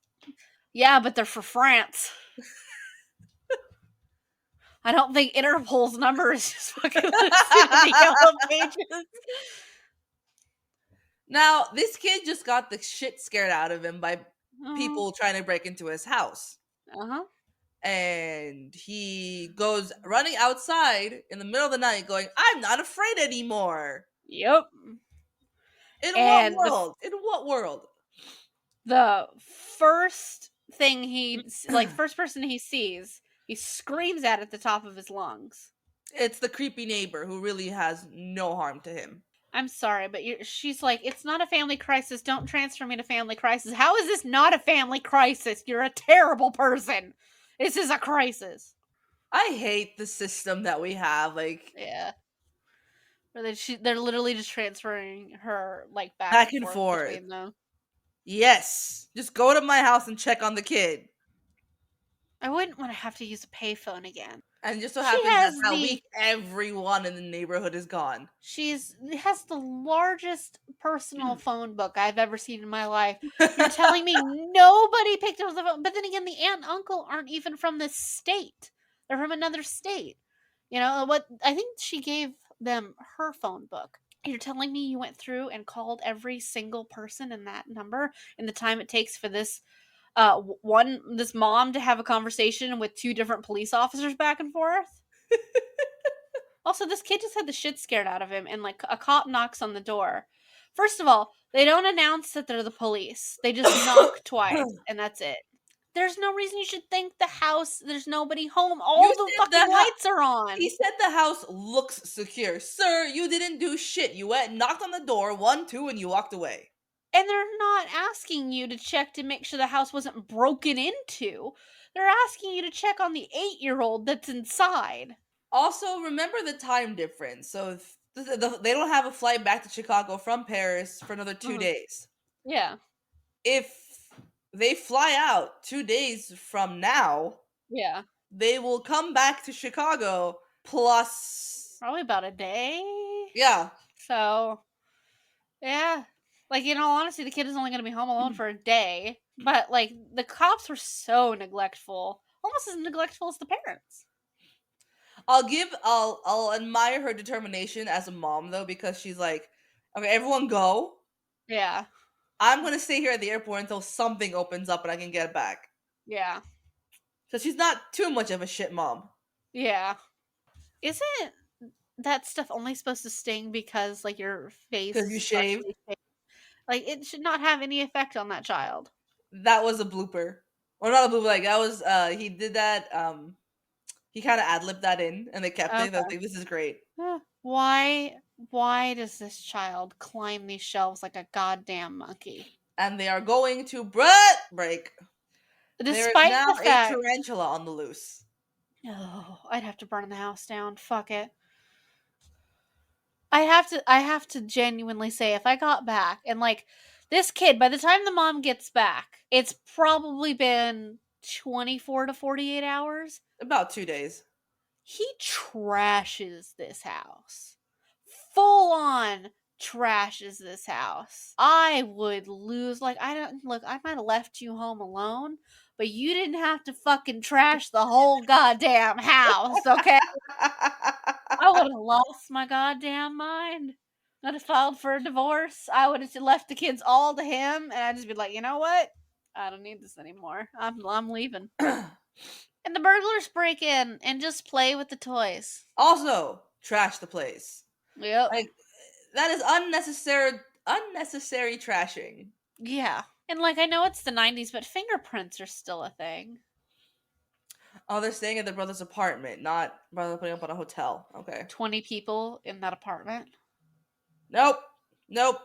Speaker 1: Yeah, but they're for France. I don't think Interpol's number is just fucking listed in the yellow pages.
Speaker 3: Now, this kid just got the shit scared out of him by people trying to break into his house. And he goes running outside in the middle of the night going, I'm not afraid anymore.
Speaker 1: Yep.
Speaker 3: In what world?
Speaker 1: The first thing first person he sees, he screams at the top of his lungs.
Speaker 3: It's the creepy neighbor who really has no harm to him.
Speaker 1: I'm sorry, but she's like, it's not a family crisis. Don't transfer me to family crisis. How is this not a family crisis? You're a terrible person. This is a crisis.
Speaker 3: I hate the system that we have. Like,
Speaker 1: yeah, where they're literally just transferring her like back and forth between them.
Speaker 3: Yes, just go to my house and check on the kid.
Speaker 1: I wouldn't want to have to use a payphone again.
Speaker 3: And just so happens that's how everyone in the neighborhood is gone.
Speaker 1: She has the largest personal phone book I've ever seen in my life. You're telling me nobody picked up the phone? But then again, the aunt and uncle aren't even from this state. They're from another state. You know, what? I think she gave them her phone book. You're telling me you went through and called every single person in that number in the time it takes for this this mom to have a conversation with two different police officers back and forth? Also, this kid just had the shit scared out of him, and like a cop knocks on the door. First of all, they don't announce that they're the police. They just knock twice, and that's it. There's no reason you should think the house, there's nobody home. All the fucking lights are on.
Speaker 3: He said the house looks secure. Sir, you didn't do shit. You went, knocked on the door, 1, 2, and you walked away.
Speaker 1: And they're not asking you to check to make sure the house wasn't broken into. They're asking you to check on the 8-year-old that's inside.
Speaker 3: Also, remember the time difference. So they don't have a flight back to Chicago from Paris for another 2 days.
Speaker 1: Yeah.
Speaker 3: If they fly out 2 days from now, they will come back to Chicago plus
Speaker 1: probably about a day.
Speaker 3: Yeah.
Speaker 1: So Yeah. Like, in all honesty, the kid is only gonna be home alone for a day, but, like, the cops were so neglectful, almost as neglectful as the parents.
Speaker 3: I'll admire her determination as a mom though, because she's like, okay, everyone go.
Speaker 1: Yeah.
Speaker 3: I'm gonna stay here at the airport until something opens up and I can get back.
Speaker 1: Yeah.
Speaker 3: So she's not too much of a shit mom.
Speaker 1: Yeah. Isn't that stuff only supposed to sting because, like, your face
Speaker 3: Because you
Speaker 1: is
Speaker 3: shaved.
Speaker 1: partially shaved? Like, it should not have any effect on that child.
Speaker 3: That was a blooper. Or not a blooper, like that was he did that, he kinda ad libbed that in and they kept it. I was
Speaker 1: Okay.
Speaker 3: like, this is great.
Speaker 1: Why does this child climb these shelves like a goddamn monkey?
Speaker 3: And they are going to break. There is
Speaker 1: Despite
Speaker 3: now
Speaker 1: the
Speaker 3: a
Speaker 1: fact,
Speaker 3: tarantula on the loose.
Speaker 1: oh, I'd have to burn the house down. Fuck it. I have to genuinely say, if I got back and, like, this kid, by the time the mom gets back, it's probably been 24 to 48 hours.
Speaker 3: About 2 days.
Speaker 1: He trashes this house. Full on trashes this house. I would lose, like, I don't look, I might have left you home alone, but you didn't have to fucking trash the whole goddamn house, okay? I would have lost my goddamn mind. I'd have filed for a divorce. I would have left the kids all to him, and I'd just be like, you know what? I don't need this anymore. I'm leaving. And the burglars break in and just play with the toys.
Speaker 3: Also, trash the place.
Speaker 1: Yep.
Speaker 3: Like that is unnecessary trashing.
Speaker 1: Yeah. And, like, I know it's the 90s, but fingerprints are still a thing.
Speaker 3: Oh, they're staying at their brother's apartment, not brother putting up on a hotel. Okay.
Speaker 1: 20 people in that apartment.
Speaker 3: Nope. Nope.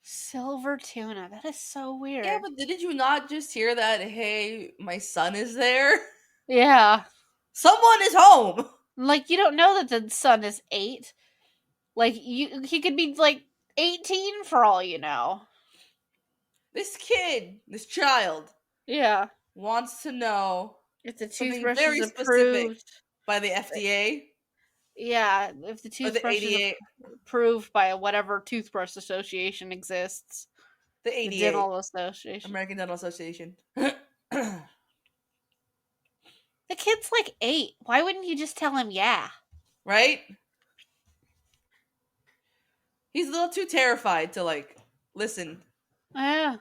Speaker 1: Silver tuna. That is so weird.
Speaker 3: Yeah, but did you not just hear that, hey, my son is there?
Speaker 1: Yeah.
Speaker 3: Someone is home.
Speaker 1: Like, you don't know that the son is 8. Like, he could be, like, 18 for all you know.
Speaker 3: This kid, this child,
Speaker 1: Yeah.
Speaker 3: wants to know
Speaker 1: If the
Speaker 3: something
Speaker 1: toothbrush is
Speaker 3: very specific
Speaker 1: approved.
Speaker 3: by the FDA
Speaker 1: Yeah, if the
Speaker 3: or the
Speaker 1: toothbrush is
Speaker 3: 88.
Speaker 1: approved by whatever toothbrush association exists.
Speaker 3: The
Speaker 1: The
Speaker 3: 88.
Speaker 1: dental association.
Speaker 3: American Dental Association.
Speaker 1: The kid's like 8. Why wouldn't you just tell him yeah?
Speaker 3: Right? He's a little too terrified to, like, listen.
Speaker 1: Yeah.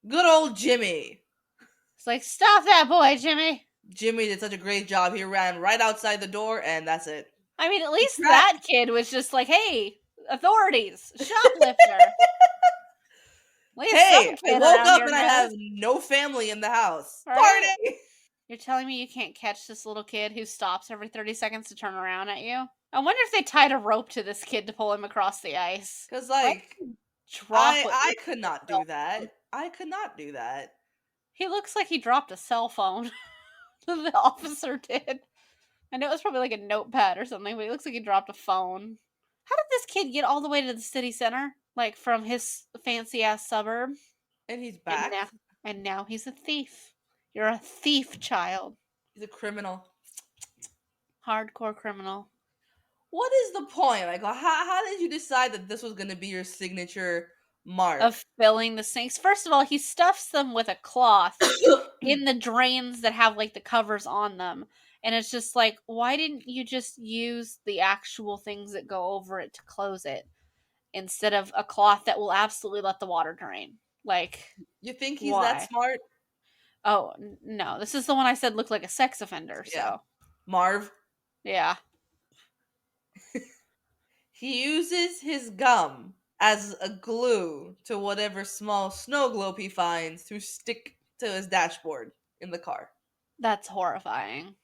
Speaker 3: Good old Jimmy.
Speaker 1: It's like, stop that boy, Jimmy.
Speaker 3: Jimmy did such a great job. He ran right outside the door, and that's it.
Speaker 1: I mean, at least that kid was just like, hey, authorities, shoplifter.
Speaker 3: Hey, I woke up and I have no family in the house. Right? Party!
Speaker 1: You're telling me you can't catch this little kid who stops every 30 seconds to turn around at you? I wonder if they tied a rope to this kid to pull him across the ice.
Speaker 3: Because, like, I could not do that. I could not do that.
Speaker 1: He looks like he dropped a cell phone. The officer did. I know it was probably like a notepad or something, but he looks like he dropped a phone. How did this kid get all the way to the city center? Like, from his fancy-ass suburb?
Speaker 3: And he's back?
Speaker 1: And now he's a thief. You're a thief, child.
Speaker 3: He's a criminal.
Speaker 1: Hardcore criminal.
Speaker 3: What is the point? Like, how did you decide that this was going to be your signature mark?
Speaker 1: Of filling the sinks? First of all, he stuffs them with a cloth in the drains that have, like, the covers on them. And it's just like, why didn't you just use the actual things that go over it to close it instead of a cloth that will absolutely let the water drain? Like,
Speaker 3: you think he's that smart?
Speaker 1: Oh, no. This is the one I said looked like a sex offender, so.
Speaker 3: Yeah. Marv?
Speaker 1: Yeah.
Speaker 3: He uses his gum as a glue to whatever small snow globe he finds to stick to his dashboard in the car.
Speaker 1: That's horrifying.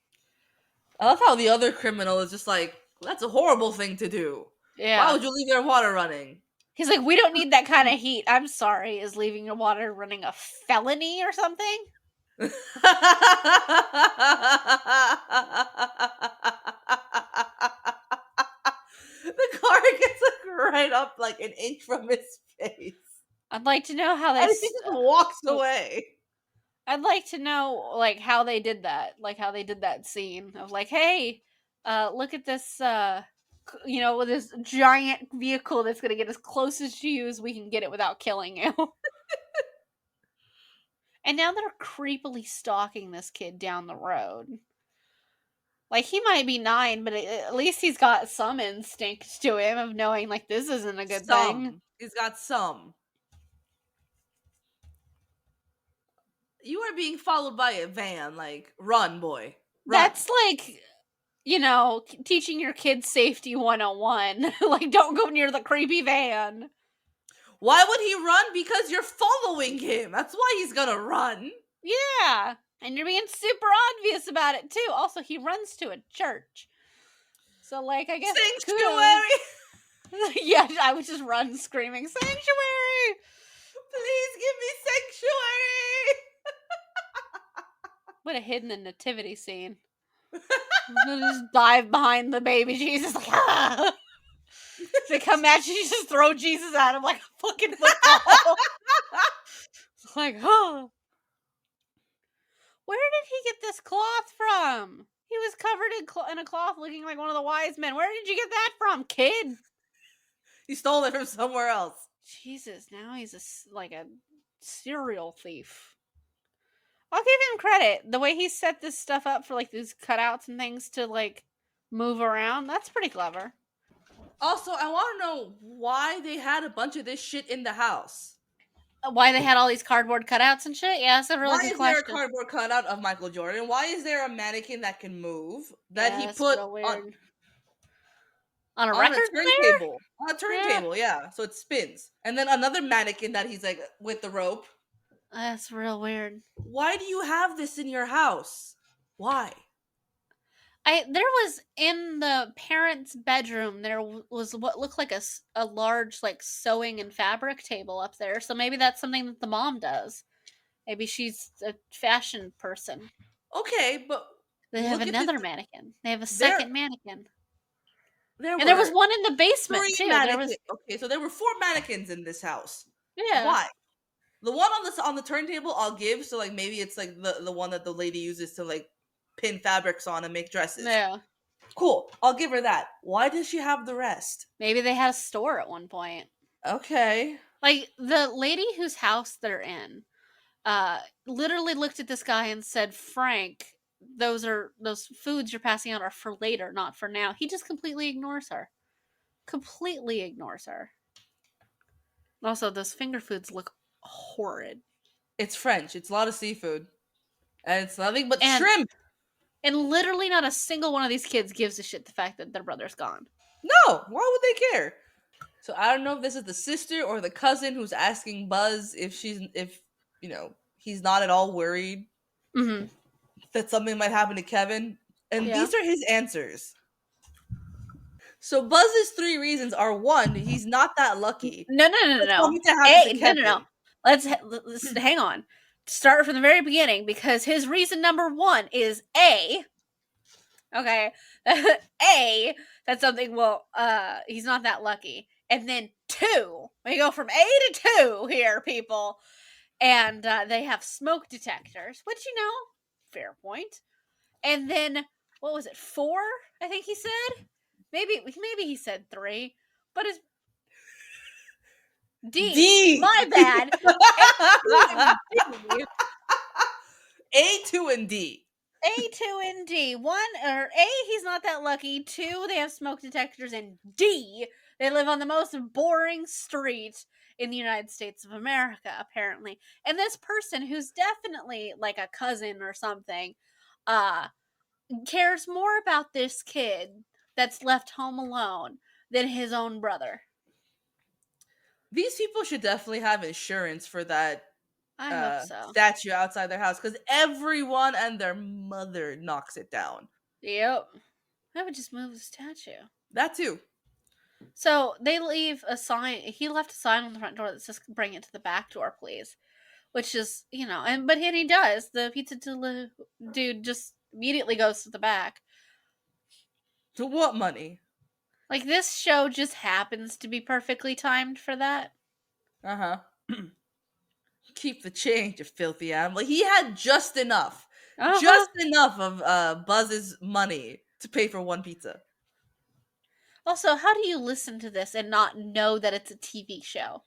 Speaker 3: I love how the other criminal is just like, that's a horrible thing to do. Yeah. Why would you leave your water running?
Speaker 1: He's like, we don't need that kind of heat. I'm sorry. Is leaving your water running a felony or something?
Speaker 3: The car gets like right up like an inch from his face.
Speaker 1: I'd like to know how they.
Speaker 3: And he just walks away.
Speaker 1: I'd like to know like how they did that, like how they did that scene of like, hey, Look at this, with this giant vehicle that's gonna get as closest to you as we can get it without killing you. And now they're creepily stalking this kid down the road. Like, he might be 9, but at least he's got some instinct to him of knowing, like, this isn't a good thing.
Speaker 3: He's got some. You are being followed by a van. Like, run, boy. Run.
Speaker 1: That's like, teaching your kids safety 101. Like, don't go near the creepy van.
Speaker 3: Why would he run? Because you're following him. That's why he's gonna run.
Speaker 1: Yeah. And you're being super obvious about it, too. Also, he runs to a church. So, like, I guess
Speaker 3: sanctuary.
Speaker 1: Yeah, I would just run screaming, sanctuary!
Speaker 3: Please give me sanctuary!
Speaker 1: Would have hidden the nativity scene. Just dive behind the baby Jesus, like, ah! They come at you, you just throw Jesus at him like a fucking football. It's like, oh. Where did he get this cloth from? He was covered in a cloth looking like one of the wise men. Where did you get that from, kid?
Speaker 3: He stole it from somewhere else.
Speaker 1: Jesus, now he's a serial thief. I'll give him credit. The way he set this stuff up for, like, these cutouts and things to, like, move around, that's pretty clever.
Speaker 3: Also, I want to know why they had a bunch of this shit in the house.
Speaker 1: Why they had all these cardboard cutouts and shit? Yeah, that's a really good question.
Speaker 3: Why is there a cardboard cutout of Michael Jordan? Why is there a mannequin that can move that he put
Speaker 1: on a record
Speaker 3: turntable? On a turntable, yeah. So it spins. And then another mannequin that he's like with the rope.
Speaker 1: That's real weird.
Speaker 3: Why do you have this in your house? Why?
Speaker 1: There was in the parents' bedroom, there was what looked like a large, like, sewing and fabric table up there. So maybe that's something that the mom does. Maybe she's a fashion person.
Speaker 3: Okay, but
Speaker 1: they have another mannequin. They have a second mannequin. And there was one in the basement too.
Speaker 3: Okay, so there were 4 mannequins in this house.
Speaker 1: Yeah.
Speaker 3: Why? The one on the turntable I'll give, so like maybe it's like the one that the lady uses to like pin fabrics on and make dresses.
Speaker 1: Yeah.
Speaker 3: Cool. I'll give her that. Why does she have the rest?
Speaker 1: Maybe they had a store at one point.
Speaker 3: Okay.
Speaker 1: Like, the lady whose house they're in, literally looked at this guy and said, Frank, those foods you're passing out are for later, not for now. He just completely ignores her. Completely ignores her. Also, those finger foods look horrid.
Speaker 3: It's French. It's a lot of seafood. And it's nothing but shrimp.
Speaker 1: And literally not a single one of these kids gives a shit the fact that their brother's gone.
Speaker 3: No! Why would they care? So I don't know if this is the sister or the cousin who's asking Buzz if he's not at all worried that something might happen to Kevin. And these are his answers. So Buzz's 3 reasons are: 1, he's not that lucky.
Speaker 1: No. No. Let's hang on. Start from the very beginning, because his reason number 1 is A. Okay. A, that something he's not that lucky. And then 2, we go from A to 2 here, people. And they have smoke detectors, which, fair point. And then, what was it, 4? I think he said? Maybe he said 3, but it's D. My bad.
Speaker 3: A, 2, and D.
Speaker 1: A, 2, and D. 1, or A, he's not that lucky. 2, they have smoke detectors. And D, they live on the most boring street in the United States of America, apparently. And this person, who's definitely like a cousin or something, cares more about this kid that's left home alone than his own brother.
Speaker 3: These people should definitely have insurance for that
Speaker 1: I hope so.
Speaker 3: statue outside their house, because everyone and their mother knocks it down.
Speaker 1: Yep. I would just move the statue.
Speaker 3: That too.
Speaker 1: So they leave a sign. He left a sign on the front door that says, "Bring it to the back door, please." Which is, but he does. The pizza dude just immediately goes to the back.
Speaker 3: To what money?
Speaker 1: Like, this show just happens to be perfectly timed for that.
Speaker 3: Uh-huh. Keep the change, you filthy animal. He had just enough. Just enough of Buzz's money to pay for one pizza.
Speaker 1: Also, how do you listen to this and not know that it's a TV show?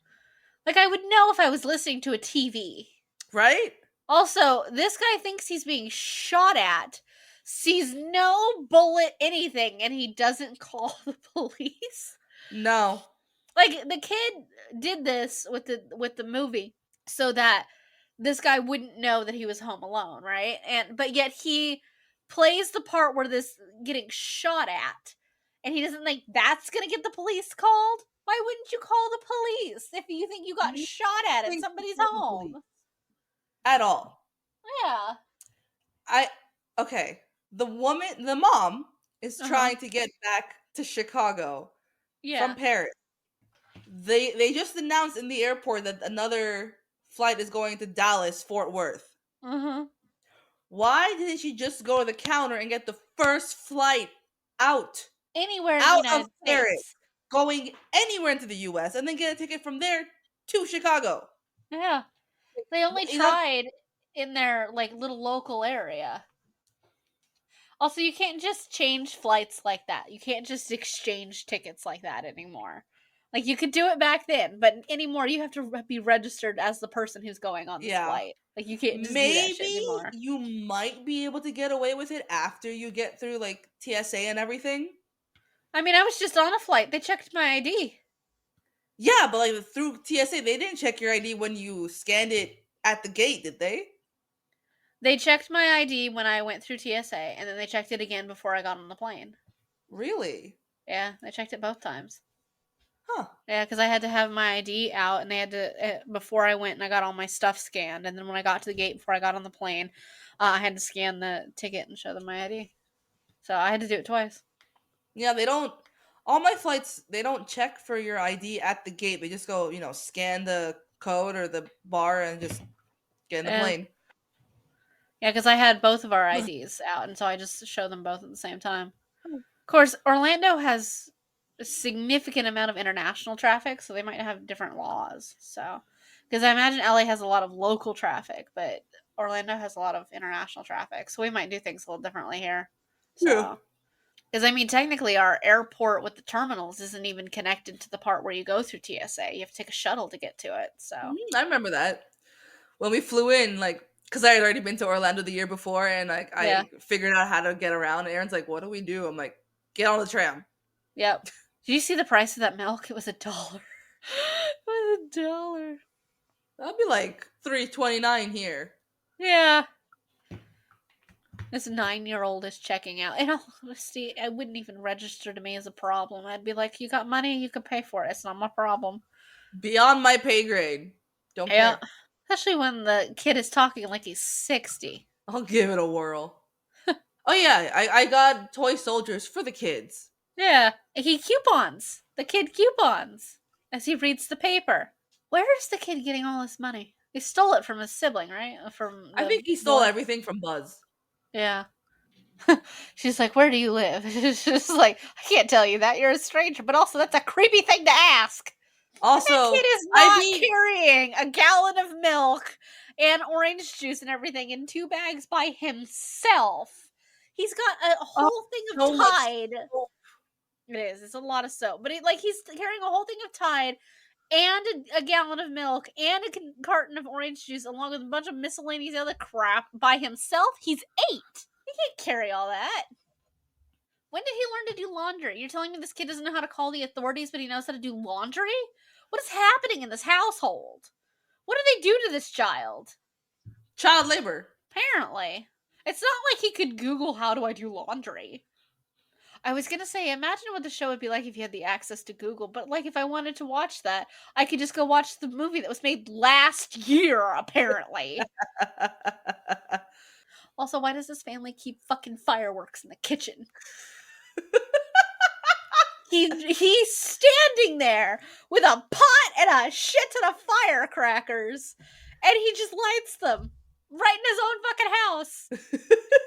Speaker 1: Like, I would know if I was listening to a TV.
Speaker 3: Right?
Speaker 1: Also, this guy thinks he's being shot at, sees no bullet, anything, and he doesn't call the police.
Speaker 3: No.
Speaker 1: Like, the kid did this with the movie so that this guy wouldn't know that he was home alone, right? But yet he plays the part where this getting shot at, and he doesn't think that's gonna get the police called. Why wouldn't you call the police if you think you got
Speaker 3: You
Speaker 1: shot at in
Speaker 3: think
Speaker 1: somebody's
Speaker 3: call the police
Speaker 1: home?
Speaker 3: at all.
Speaker 1: Yeah.
Speaker 3: Okay. The mom is
Speaker 1: Uh-huh.
Speaker 3: trying to get back to Chicago from
Speaker 1: Yeah.
Speaker 3: Paris. They just announced in the airport that another flight is going to Dallas, Fort Worth.
Speaker 1: Uh-huh.
Speaker 3: Why didn't she just go to the counter and get the first flight out
Speaker 1: Anywhere in the
Speaker 3: out of
Speaker 1: United
Speaker 3: Paris,
Speaker 1: States.
Speaker 3: going anywhere into the US and then get a ticket from there to Chicago?
Speaker 1: Yeah. They only
Speaker 3: You know,
Speaker 1: tried in their like little local area. Also, you can't just change flights like that. You can't just exchange tickets like that anymore. Like you could do it back then, but anymore you have to be registered as the person who's going on this
Speaker 3: yeah.
Speaker 1: flight. Like you can't just do that shit
Speaker 3: Maybe
Speaker 1: anymore.
Speaker 3: you might be able to get away with it after you get through like TSA and everything.
Speaker 1: I mean, I was just on a flight. They checked my ID.
Speaker 3: Yeah, but like through TSA, they didn't check your ID when you scanned it at the gate, did they?
Speaker 1: They checked my ID when I went through TSA, and then they checked it again before I got on the plane.
Speaker 3: Really?
Speaker 1: Yeah, they checked it both times.
Speaker 3: Huh.
Speaker 1: Yeah, because I had to have my ID out, and they had to before I went, and I got all my stuff scanned. And then when I got to the gate before I got on the plane, I had to scan the ticket and show them my ID. So I had to do it twice.
Speaker 3: Yeah, they don't. All my flights, they don't check for your ID at the gate. They just go, scan the code or the bar and just get in the
Speaker 1: Yeah,
Speaker 3: plane.
Speaker 1: yeah, because I had both of our IDs out, and so I just showed them both at the same time. Of course, Orlando has a significant amount of international traffic, so they might have different laws. So, because I imagine LA has a lot of local traffic, but Orlando has a lot of international traffic, so we might do things a little differently here.
Speaker 3: Yeah.
Speaker 1: So, because I mean, technically, our airport with the terminals isn't even connected to the part where you go through TSA. You have to take a shuttle to get to it. So,
Speaker 3: I remember that when we flew in, like, because I had already been to Orlando the year before, and like
Speaker 1: yeah,
Speaker 3: I figured out how to get around. And Aaron's like, "What do we do?" I'm like, "Get on the tram."
Speaker 1: yep. Did you see the price of that milk? It was $1. It was $1.
Speaker 3: That'd be like $3.29 here.
Speaker 1: Yeah. This 9-year-old is checking out. In all honesty, it wouldn't even register to me as a problem. I'd be like, you got money, you can pay for it. It's not my problem.
Speaker 3: Beyond my pay grade. Don't
Speaker 1: Yeah.
Speaker 3: care.
Speaker 1: Especially when the kid is talking like he's 60.
Speaker 3: I'll give it a whirl. Oh yeah, I got toy soldiers for the kids.
Speaker 1: Yeah. He coupons. The kid coupons as he reads the paper. Where is the kid getting all this money? He stole it from his sibling, right? From
Speaker 3: I
Speaker 1: the
Speaker 3: think he stole
Speaker 1: boy.
Speaker 3: everything from Buzz.
Speaker 1: Yeah. She's like, where do you live? It's just like, I can't tell you that. You're a stranger, but also that's a creepy thing to ask. And that
Speaker 3: Also,
Speaker 1: kid is
Speaker 3: I
Speaker 1: not
Speaker 3: mean,
Speaker 1: carrying a gallon of milk and orange juice and everything in 2 bags by himself. He's got a
Speaker 3: oh,
Speaker 1: whole thing of
Speaker 3: so much.
Speaker 1: Tide. It is. It's a lot of soap. But he's carrying a whole thing of Tide and a gallon of milk and a carton of orange juice along with a bunch of miscellaneous other crap by himself. He's 8. He can't carry all that. When did he learn to do laundry? You're telling me this kid doesn't know how to call the authorities, but he knows how to do laundry? What is happening in this household? What do they do to this child?
Speaker 3: Child labor.
Speaker 1: Apparently. It's not like he could Google how do I do laundry. I was gonna say, imagine what the show would be like if you had the access to Google, but like if I wanted to watch that, I could just go watch the movie that was made last year, apparently. Also, why does this family keep fucking fireworks in the kitchen? He's standing there with a pot and a shit ton of firecrackers, and he just lights them right in his own fucking house.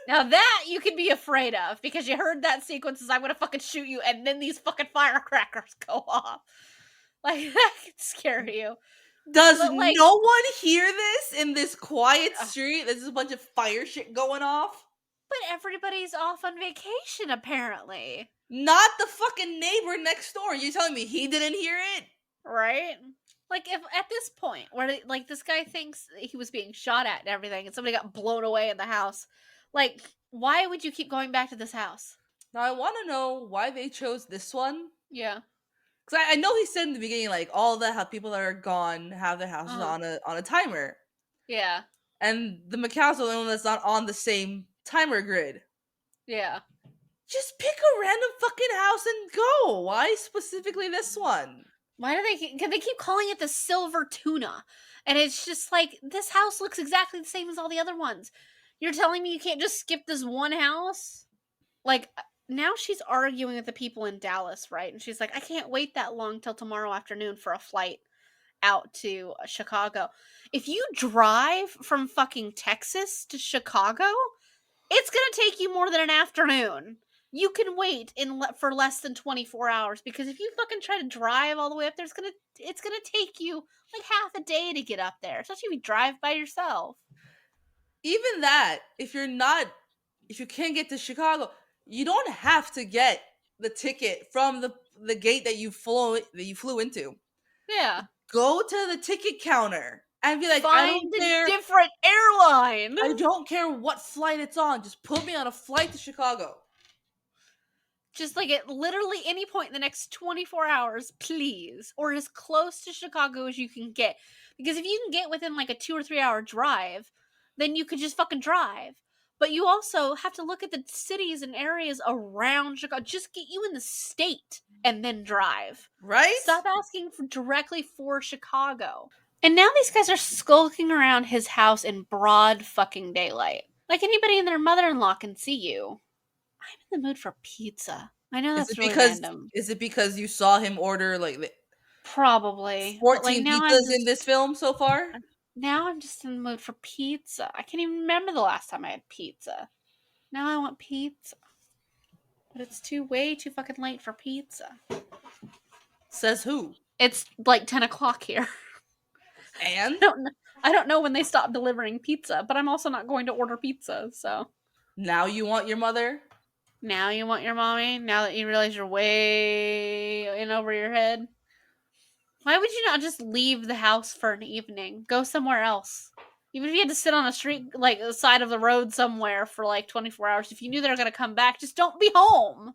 Speaker 1: Now that you can be afraid of, because you heard that sequence is I'm gonna fucking shoot you, and then these fucking firecrackers go off. Like, that could scare you.
Speaker 3: Does
Speaker 1: But, like,
Speaker 3: no one hear this in this quiet street? There's a bunch of fire shit going off.
Speaker 1: but everybody's off on vacation, apparently.
Speaker 3: Not the fucking neighbor next door. You telling me he didn't hear it?
Speaker 1: Right? Like, if at this point, where, like, this guy thinks he was being shot at and everything, and somebody got blown away in the house, like, why would you keep going back to this house?
Speaker 3: Now I want to know why they chose this one.
Speaker 1: Yeah.
Speaker 3: Because I know he said in the beginning, like all the people that are gone have their houses
Speaker 1: Uh-huh.
Speaker 3: on a timer,
Speaker 1: Yeah.
Speaker 3: and the Macau's the only one that's not on the same timer grid.
Speaker 1: Yeah.
Speaker 3: Just pick a random fucking house and go. Why specifically this one?
Speaker 1: Why do they keep calling it the silver tuna? And it's just like, this house looks exactly the same as all the other ones. You're telling me you can't just skip this one house? Like, now she's arguing with the people in Dallas, right? And she's like, I can't wait that long till tomorrow afternoon for a flight out to Chicago. If you drive from fucking Texas to Chicago, it's going to take you more than an afternoon. You can wait for less than 24 hours, because if you fucking try to drive all the way up there, it's going to take you like half a day to get up there, especially if you drive by yourself.
Speaker 3: Even that, if you can't get to Chicago, you don't have to get the ticket from the gate that you flew into.
Speaker 1: Yeah.
Speaker 3: Go to the ticket counter and be like, I don't
Speaker 1: Find a
Speaker 3: care.
Speaker 1: different airline.
Speaker 3: I don't care what flight it's on. Just put me on a flight to Chicago.
Speaker 1: Just like at literally any point in the next 24 hours, please. Or as close to Chicago as you can get. Because if you can get within like a 2 or 3 hour drive, then you could just fucking drive. But you also have to look at the cities and areas around Chicago. Just get you in the state and then drive.
Speaker 3: Right?
Speaker 1: Stop asking directly for Chicago. And now these guys are skulking around his house in broad fucking daylight. Like anybody and their mother-in-law can see you. I'm in the mood for pizza. I know that's really random.
Speaker 3: Is it because you saw him order like
Speaker 1: Probably. But like
Speaker 3: 14 pizzas in this film so far?
Speaker 1: Now I'm just in the mood for pizza. I can't even remember the last time I had pizza. Now I want pizza. But it's way too fucking late for pizza.
Speaker 3: Says who?
Speaker 1: It's like 10 o'clock here.
Speaker 3: And?
Speaker 1: I don't know when they stop delivering pizza, but I'm also not going to order pizza, so.
Speaker 3: Now you want your mother?
Speaker 1: Now you want your mommy? Now that you realize you're way in over your head? Why would you not just leave the house for an evening? Go somewhere else. Even if you had to sit on a street, like the side of the road somewhere for like 24 hours, if you knew they were going to come back, just don't be home.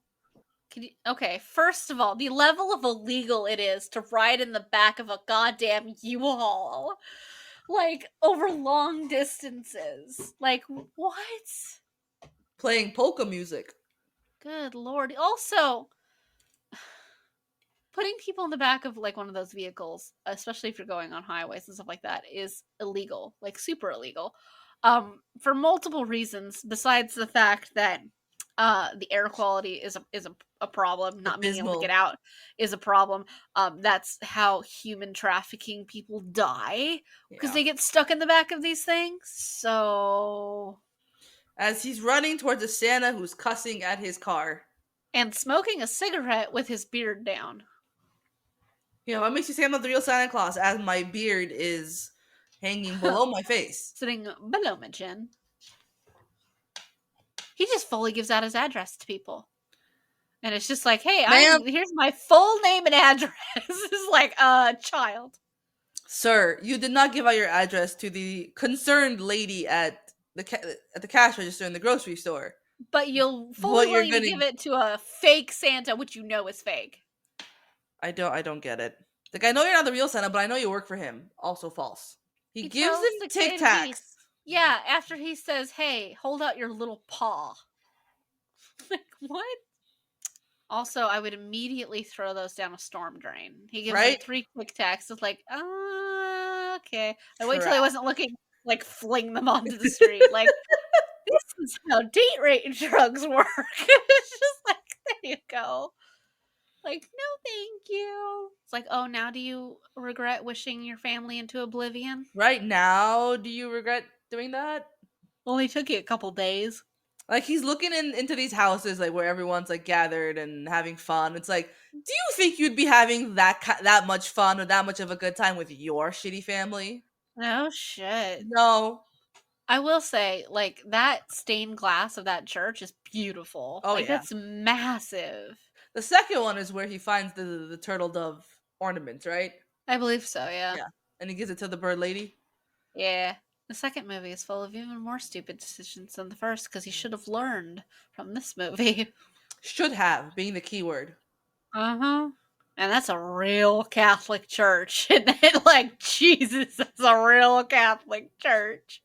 Speaker 1: Okay, first of all, the level of illegal it is to ride in the back of a goddamn U-Haul. Like, over long distances. Like, what?
Speaker 3: Playing polka music.
Speaker 1: Good lord. Also, putting people in the back of like one of those vehicles, especially if you're going on highways and stuff like that, is illegal, like super illegal, for multiple reasons. Besides the fact that the air quality is a problem, not being able to get out is a problem. That's how human trafficking people die, because they get stuck in the back of these things. So,
Speaker 3: as he's running towards a Santa who's cussing at his car
Speaker 1: and smoking a cigarette with his beard down.
Speaker 3: You know, what makes you say I'm not the real Santa Claus? As my beard is hanging below my face.
Speaker 1: Sitting below my chin. He just fully gives out his address to people. And it's just like, hey, here's my full name and address. It's like, child.
Speaker 3: Sir, you did not give out your address to the concerned lady at the cash register in the grocery store.
Speaker 1: But you'll fully willing to give it to a fake Santa, which you know is fake.
Speaker 3: I don't get it. Like, I know you're not the real Santa, but I know you work for him. Also false. He gives him Tic Tacs.
Speaker 1: Yeah, after he says, hey, hold out your little paw. Like, what? Also, I would immediately throw those down a storm drain. He gives him 3 Tic Tacs. It's like, okay. I wait till I wasn't looking, like, fling them onto the street. Like, this is how date rape drugs work. It's just like, there you go. Like, no, thank you. It's like, oh, now do you regret wishing your family into oblivion?
Speaker 3: Right now, do you regret doing that?
Speaker 1: Only took you a couple days.
Speaker 3: Like, he's looking into these houses, like, where everyone's, like, gathered and having fun. It's like, do you think you'd be having that much fun or that much of a good time with your shitty family?
Speaker 1: No shit.
Speaker 3: No.
Speaker 1: I will say, like, that stained glass of that church is beautiful.
Speaker 3: Oh
Speaker 1: Like,
Speaker 3: yeah.
Speaker 1: that's massive.
Speaker 3: The second one is where he finds the turtle dove ornament, right?
Speaker 1: I believe so, yeah.
Speaker 3: Yeah. And he gives it to the bird lady.
Speaker 1: Yeah. The second movie is full of even more stupid decisions than the first because he should have learned from this movie.
Speaker 3: Should have being the key word.
Speaker 1: Uh-huh. And that's a real Catholic church. And then, like, Jesus, that's a real Catholic church.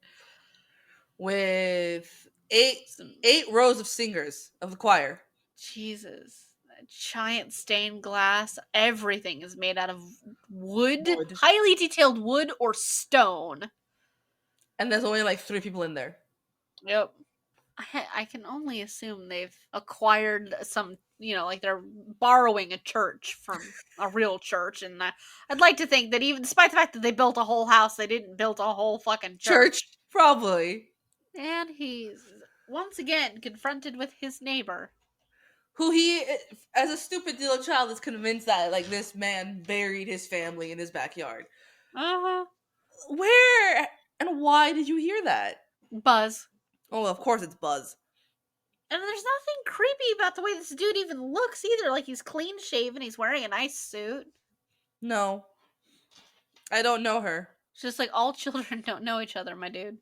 Speaker 3: With
Speaker 1: Some,
Speaker 3: eight rows of singers of the choir.
Speaker 1: Jesus. Giant stained glass. Everything is made out of wood.
Speaker 3: Wood.
Speaker 1: Highly detailed wood or stone.
Speaker 3: And there's only like 3 people in there.
Speaker 1: Yep. I can only assume they've acquired some, like they're borrowing a church from a real church. And I'd like to think that even despite the fact that they built a whole house, they didn't build a whole fucking church.
Speaker 3: Probably.
Speaker 1: And he's once again confronted with his neighbor.
Speaker 3: Who he, as a stupid little child, is convinced that like this man buried his family in his backyard.
Speaker 1: Uh-huh.
Speaker 3: Where and why did you hear that?
Speaker 1: Buzz.
Speaker 3: Oh, of course it's Buzz.
Speaker 1: And there's nothing creepy about the way this dude even looks either. Like, he's clean shaven, he's wearing a nice suit.
Speaker 3: No. I don't know her.
Speaker 1: It's just like all children don't know each other, my dude.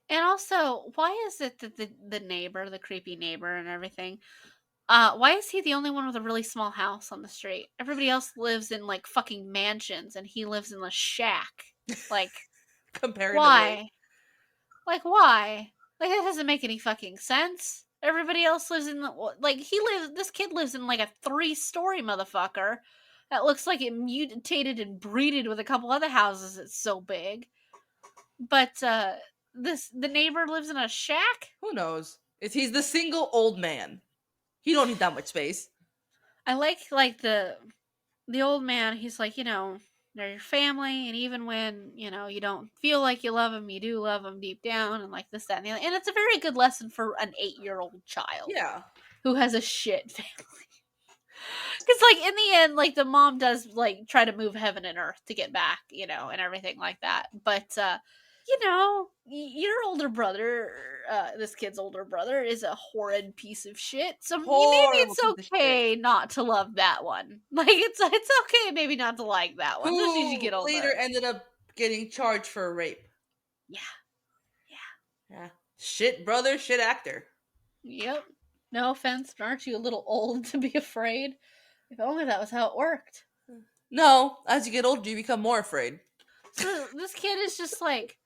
Speaker 1: And also, why is it that the neighbor, the creepy neighbor and everything, why is he the only one with a really small house on the street? Everybody else lives in, like, fucking mansions, and he lives in a shack. Like,
Speaker 3: Comparatively.
Speaker 1: why? Like, why? Like, that doesn't make any fucking sense. Everybody else lives in this kid lives in, like, a 3-story motherfucker that looks like it mutated and breeded with a couple other houses. It's so big. But, the neighbor lives in a shack?
Speaker 3: Who knows? He's the single old man. He don't need that much space.
Speaker 1: I like the old man. He's like, they're your family, and even when, you don't feel like you love them, you do love them deep down, and like this, that, and the other. And it's a very good lesson for an 8-year-old child.
Speaker 3: Yeah.
Speaker 1: Who has a shit family. Because, like, in the end, like, the mom does, like, try to move heaven and earth to get back, and everything like that. But, your older brother, this kid's older brother, is a horrid piece of shit. So maybe it's okay not to love that one. Like, it's okay maybe not to like that one. Especially as you get older.
Speaker 3: Later ended up getting charged for a rape. Yeah. Shit brother, shit actor.
Speaker 1: Yep. No offense, but aren't you a little old to be afraid? If only that was how it worked.
Speaker 3: No, as you get older, you become more afraid.
Speaker 1: So this kid is just like,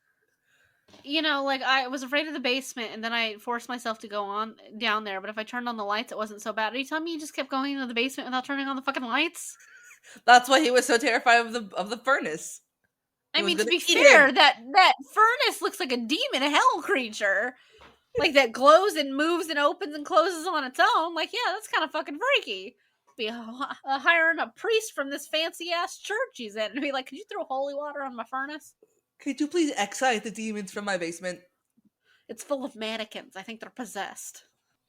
Speaker 1: like, I was afraid of the basement, and then I forced myself to go on down there. But if I turned on the lights, it wasn't so bad. Are you telling me you just kept going into the basement without turning on the fucking lights?
Speaker 3: That's why he was so terrified of the furnace.
Speaker 1: I mean, to be fair, that furnace looks like a demon hell creature. Like, that glows and moves and opens and closes on its own. Like, yeah, that's kind of fucking freaky. Be hiring a priest from this fancy ass church he's in and be like, could you throw holy water on my furnace?
Speaker 3: Could you please excise the demons from my basement?
Speaker 1: It's full of mannequins. I think they're possessed.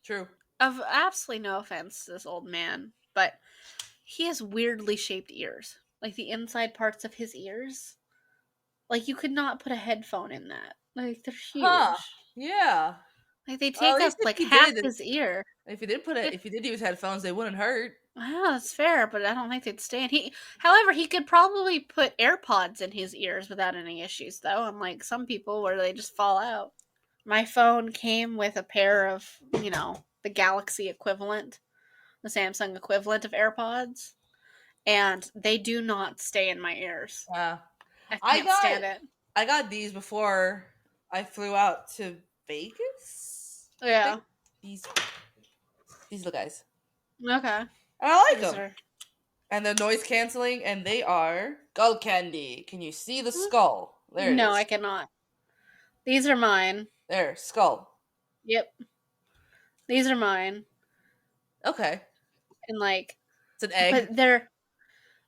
Speaker 3: True.
Speaker 1: Of absolutely no offense to this old man, but he has weirdly shaped ears. Like, the inside parts of his ears. Like, you could not put a headphone in that. Like, they're huge.
Speaker 3: Huh. Yeah.
Speaker 1: Like, they take up like half his ear.
Speaker 3: If you did use headphones, they wouldn't hurt.
Speaker 1: Well, that's fair, but I don't think they'd stay in. However, he could probably put AirPods in his ears without any issues, though, unlike some people where they just fall out. My phone came with a pair of, the Galaxy equivalent, the Samsung equivalent of AirPods, and they do not stay in my ears. I can't stand it.
Speaker 3: I got these before I flew out to Vegas.
Speaker 1: Yeah.
Speaker 3: These little guys.
Speaker 1: Okay.
Speaker 3: I like them. And they're noise canceling, and they are skull candy. Can you see the skull? There it is.
Speaker 1: No, I cannot. These are mine.
Speaker 3: There, skull.
Speaker 1: Yep. These are mine.
Speaker 3: Okay.
Speaker 1: And like,
Speaker 3: it's an egg.
Speaker 1: But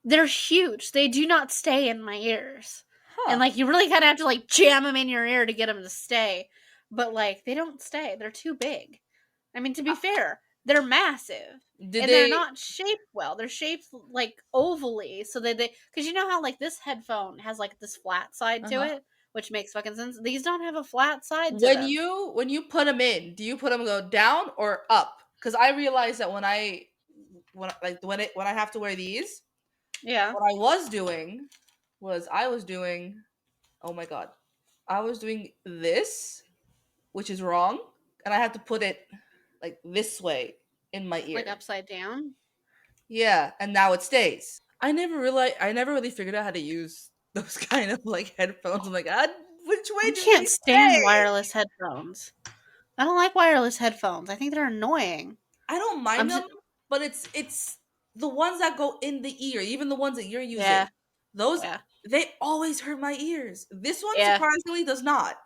Speaker 1: they're huge. They do not stay in my ears. Huh. And like, you really kind of have to like jam them in your ear to get them to stay. But like, they don't stay. They're too big. I mean, to be fair, they're massive. They're not shaped well. They're shaped like ovally, so that because you know how like this headphone has like this flat side to it. which makes fucking sense. These don't have a flat side to
Speaker 3: When
Speaker 1: them.
Speaker 3: you put them in, do you put them go down or up? Because I realized that when I have to wear these,
Speaker 1: Yeah.
Speaker 3: what I was doing. Oh my god, I was doing this, which is wrong, and I had to put it like this way in my
Speaker 1: Like
Speaker 3: ear.
Speaker 1: upside down.
Speaker 3: Yeah, and now it stays. I never really figured out how to use those kind of like headphones. I'm like, which way
Speaker 1: I
Speaker 3: do
Speaker 1: can't
Speaker 3: they
Speaker 1: stand
Speaker 3: stay?
Speaker 1: wireless headphones. I don't like wireless headphones. I think they're annoying.
Speaker 3: I don't
Speaker 1: I'm
Speaker 3: mind
Speaker 1: s-
Speaker 3: them, but it's the ones that go in the ear, even the ones that you're
Speaker 1: yeah,
Speaker 3: using. Those
Speaker 1: yeah,
Speaker 3: they always hurt my ears. This one
Speaker 1: yeah,
Speaker 3: surprisingly does not,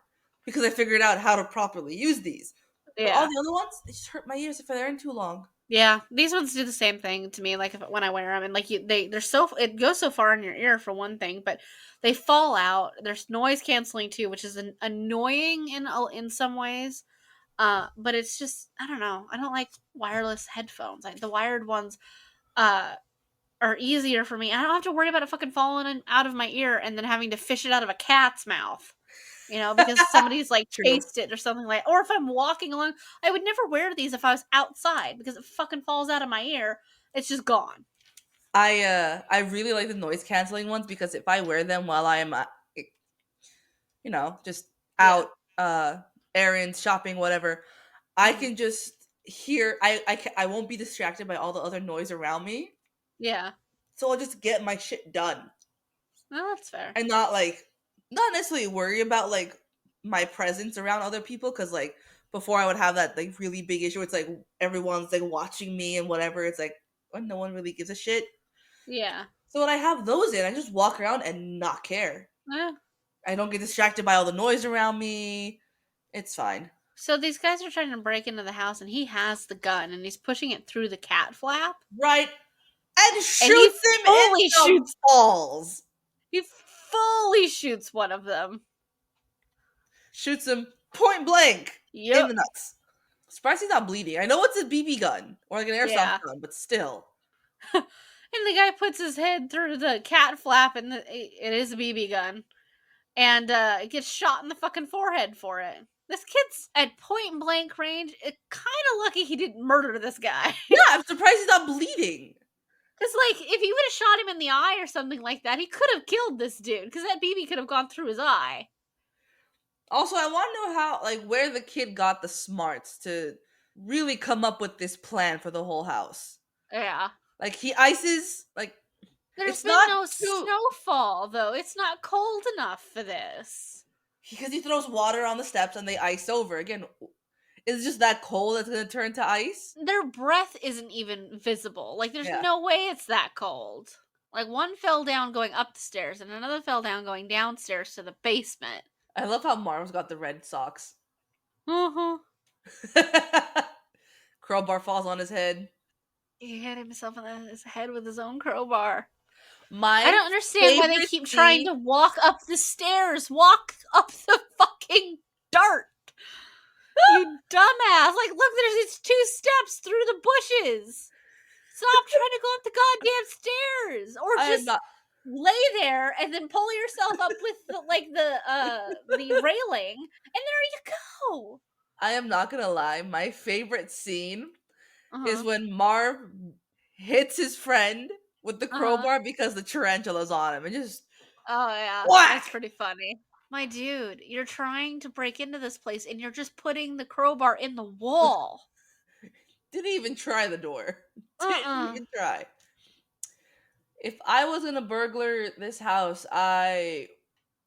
Speaker 3: because I figured out how to properly use these. But all
Speaker 1: yeah.
Speaker 3: the other ones, they just hurt my ears if they're in too long.
Speaker 1: Yeah, these ones do the same thing to me. Like when I wear them, and like they're so it goes so far in your ear for one thing, but they fall out. There's noise canceling too, which is annoying in some ways. But it's just I don't know. I don't like wireless headphones. The wired ones uh are easier for me. I don't have to worry about it fucking falling out of my ear and then having to fish it out of a cat's mouth. Because somebody's like
Speaker 3: True.
Speaker 1: chased it or something like, or if I'm walking along, I would never wear these if I was outside because it fucking falls out of my ear. It's just gone.
Speaker 3: I really like the noise canceling ones because if I wear them while I'm just
Speaker 1: Yeah.
Speaker 3: out errands, shopping, whatever, I
Speaker 1: Hmm.
Speaker 3: can just hear I won't be distracted by all the other noise around me.
Speaker 1: Yeah.
Speaker 3: So I'll just get my shit done
Speaker 1: Well, that's fair.
Speaker 3: and not necessarily worry about like my presence around other people, cuz like before I would have that like really big issue. It's like everyone's like watching me and whatever. It's like when no one really gives a shit.
Speaker 1: Yeah.
Speaker 3: So when I have those in, I just walk around and not care.
Speaker 1: Eh.
Speaker 3: I don't get distracted by all the noise around me. It's fine.
Speaker 1: So these guys are trying to break into the house, and he has the gun, and he's pushing it through the cat flap,
Speaker 3: Right? And
Speaker 1: and he
Speaker 3: shoots him in
Speaker 1: fully
Speaker 3: the
Speaker 1: shoots.
Speaker 3: balls.
Speaker 1: He fully shoots one of them.
Speaker 3: Shoots him point blank in
Speaker 1: Yep.
Speaker 3: the nuts. Surprised he's not bleeding. I know it's a BB gun or like an airsoft
Speaker 1: Yeah.
Speaker 3: gun, but still.
Speaker 1: And the guy puts his head through the cat flap, and it is a BB gun, and it gets shot in the fucking forehead for it. This kid's at point blank range. It's kind of lucky he didn't murder this guy.
Speaker 3: Yeah, I'm surprised he's not bleeding.
Speaker 1: Because, like, if he would have shot him in the eye or something like that, he could have killed this dude. Because that BB could have gone through his eye.
Speaker 3: Also, I want to know how, like, where the kid got the smarts to really come up with this plan for the whole house.
Speaker 1: Yeah.
Speaker 3: Like, he ices, like,
Speaker 1: There's
Speaker 3: it's
Speaker 1: been
Speaker 3: not
Speaker 1: no
Speaker 3: too.
Speaker 1: snowfall, though. It's not cold enough for this.
Speaker 3: Because he throws water on the steps and they ice over. Again, is it just that cold that's going to turn to ice?
Speaker 1: Their breath isn't even visible. Like, there's
Speaker 3: Yeah.
Speaker 1: no way it's that cold. Like, one fell down going up the stairs, and another fell down going downstairs to the basement.
Speaker 3: I love how Marv's got the red socks.
Speaker 1: Uh-huh.
Speaker 3: Crowbar falls on his head.
Speaker 1: He hit himself in his head with his own crowbar. I
Speaker 3: My
Speaker 1: don't understand why they
Speaker 3: favorite
Speaker 1: keep trying
Speaker 3: scene.
Speaker 1: to walk up the stairs. Walk up the fucking dirt. You dumbass. Like, look, there's these 2 steps through the bushes. Stop trying to go up the goddamn stairs. Or
Speaker 3: I am
Speaker 1: just
Speaker 3: not.
Speaker 1: lay there and then pull yourself up with the railing, and there you go.
Speaker 3: I am not gonna lie. My favorite scene is
Speaker 1: Uh-huh.
Speaker 3: when Marv hits his friend with the
Speaker 1: Uh-huh.
Speaker 3: crowbar because the tarantula's on him, and just
Speaker 1: Oh yeah, that's
Speaker 3: whack.
Speaker 1: pretty funny. My dude, you're trying to break into this place and you're just putting the crowbar in the wall.
Speaker 3: Didn't even try the door. Didn't
Speaker 1: Uh-uh.
Speaker 3: even try. If I was gonna burglar this house, I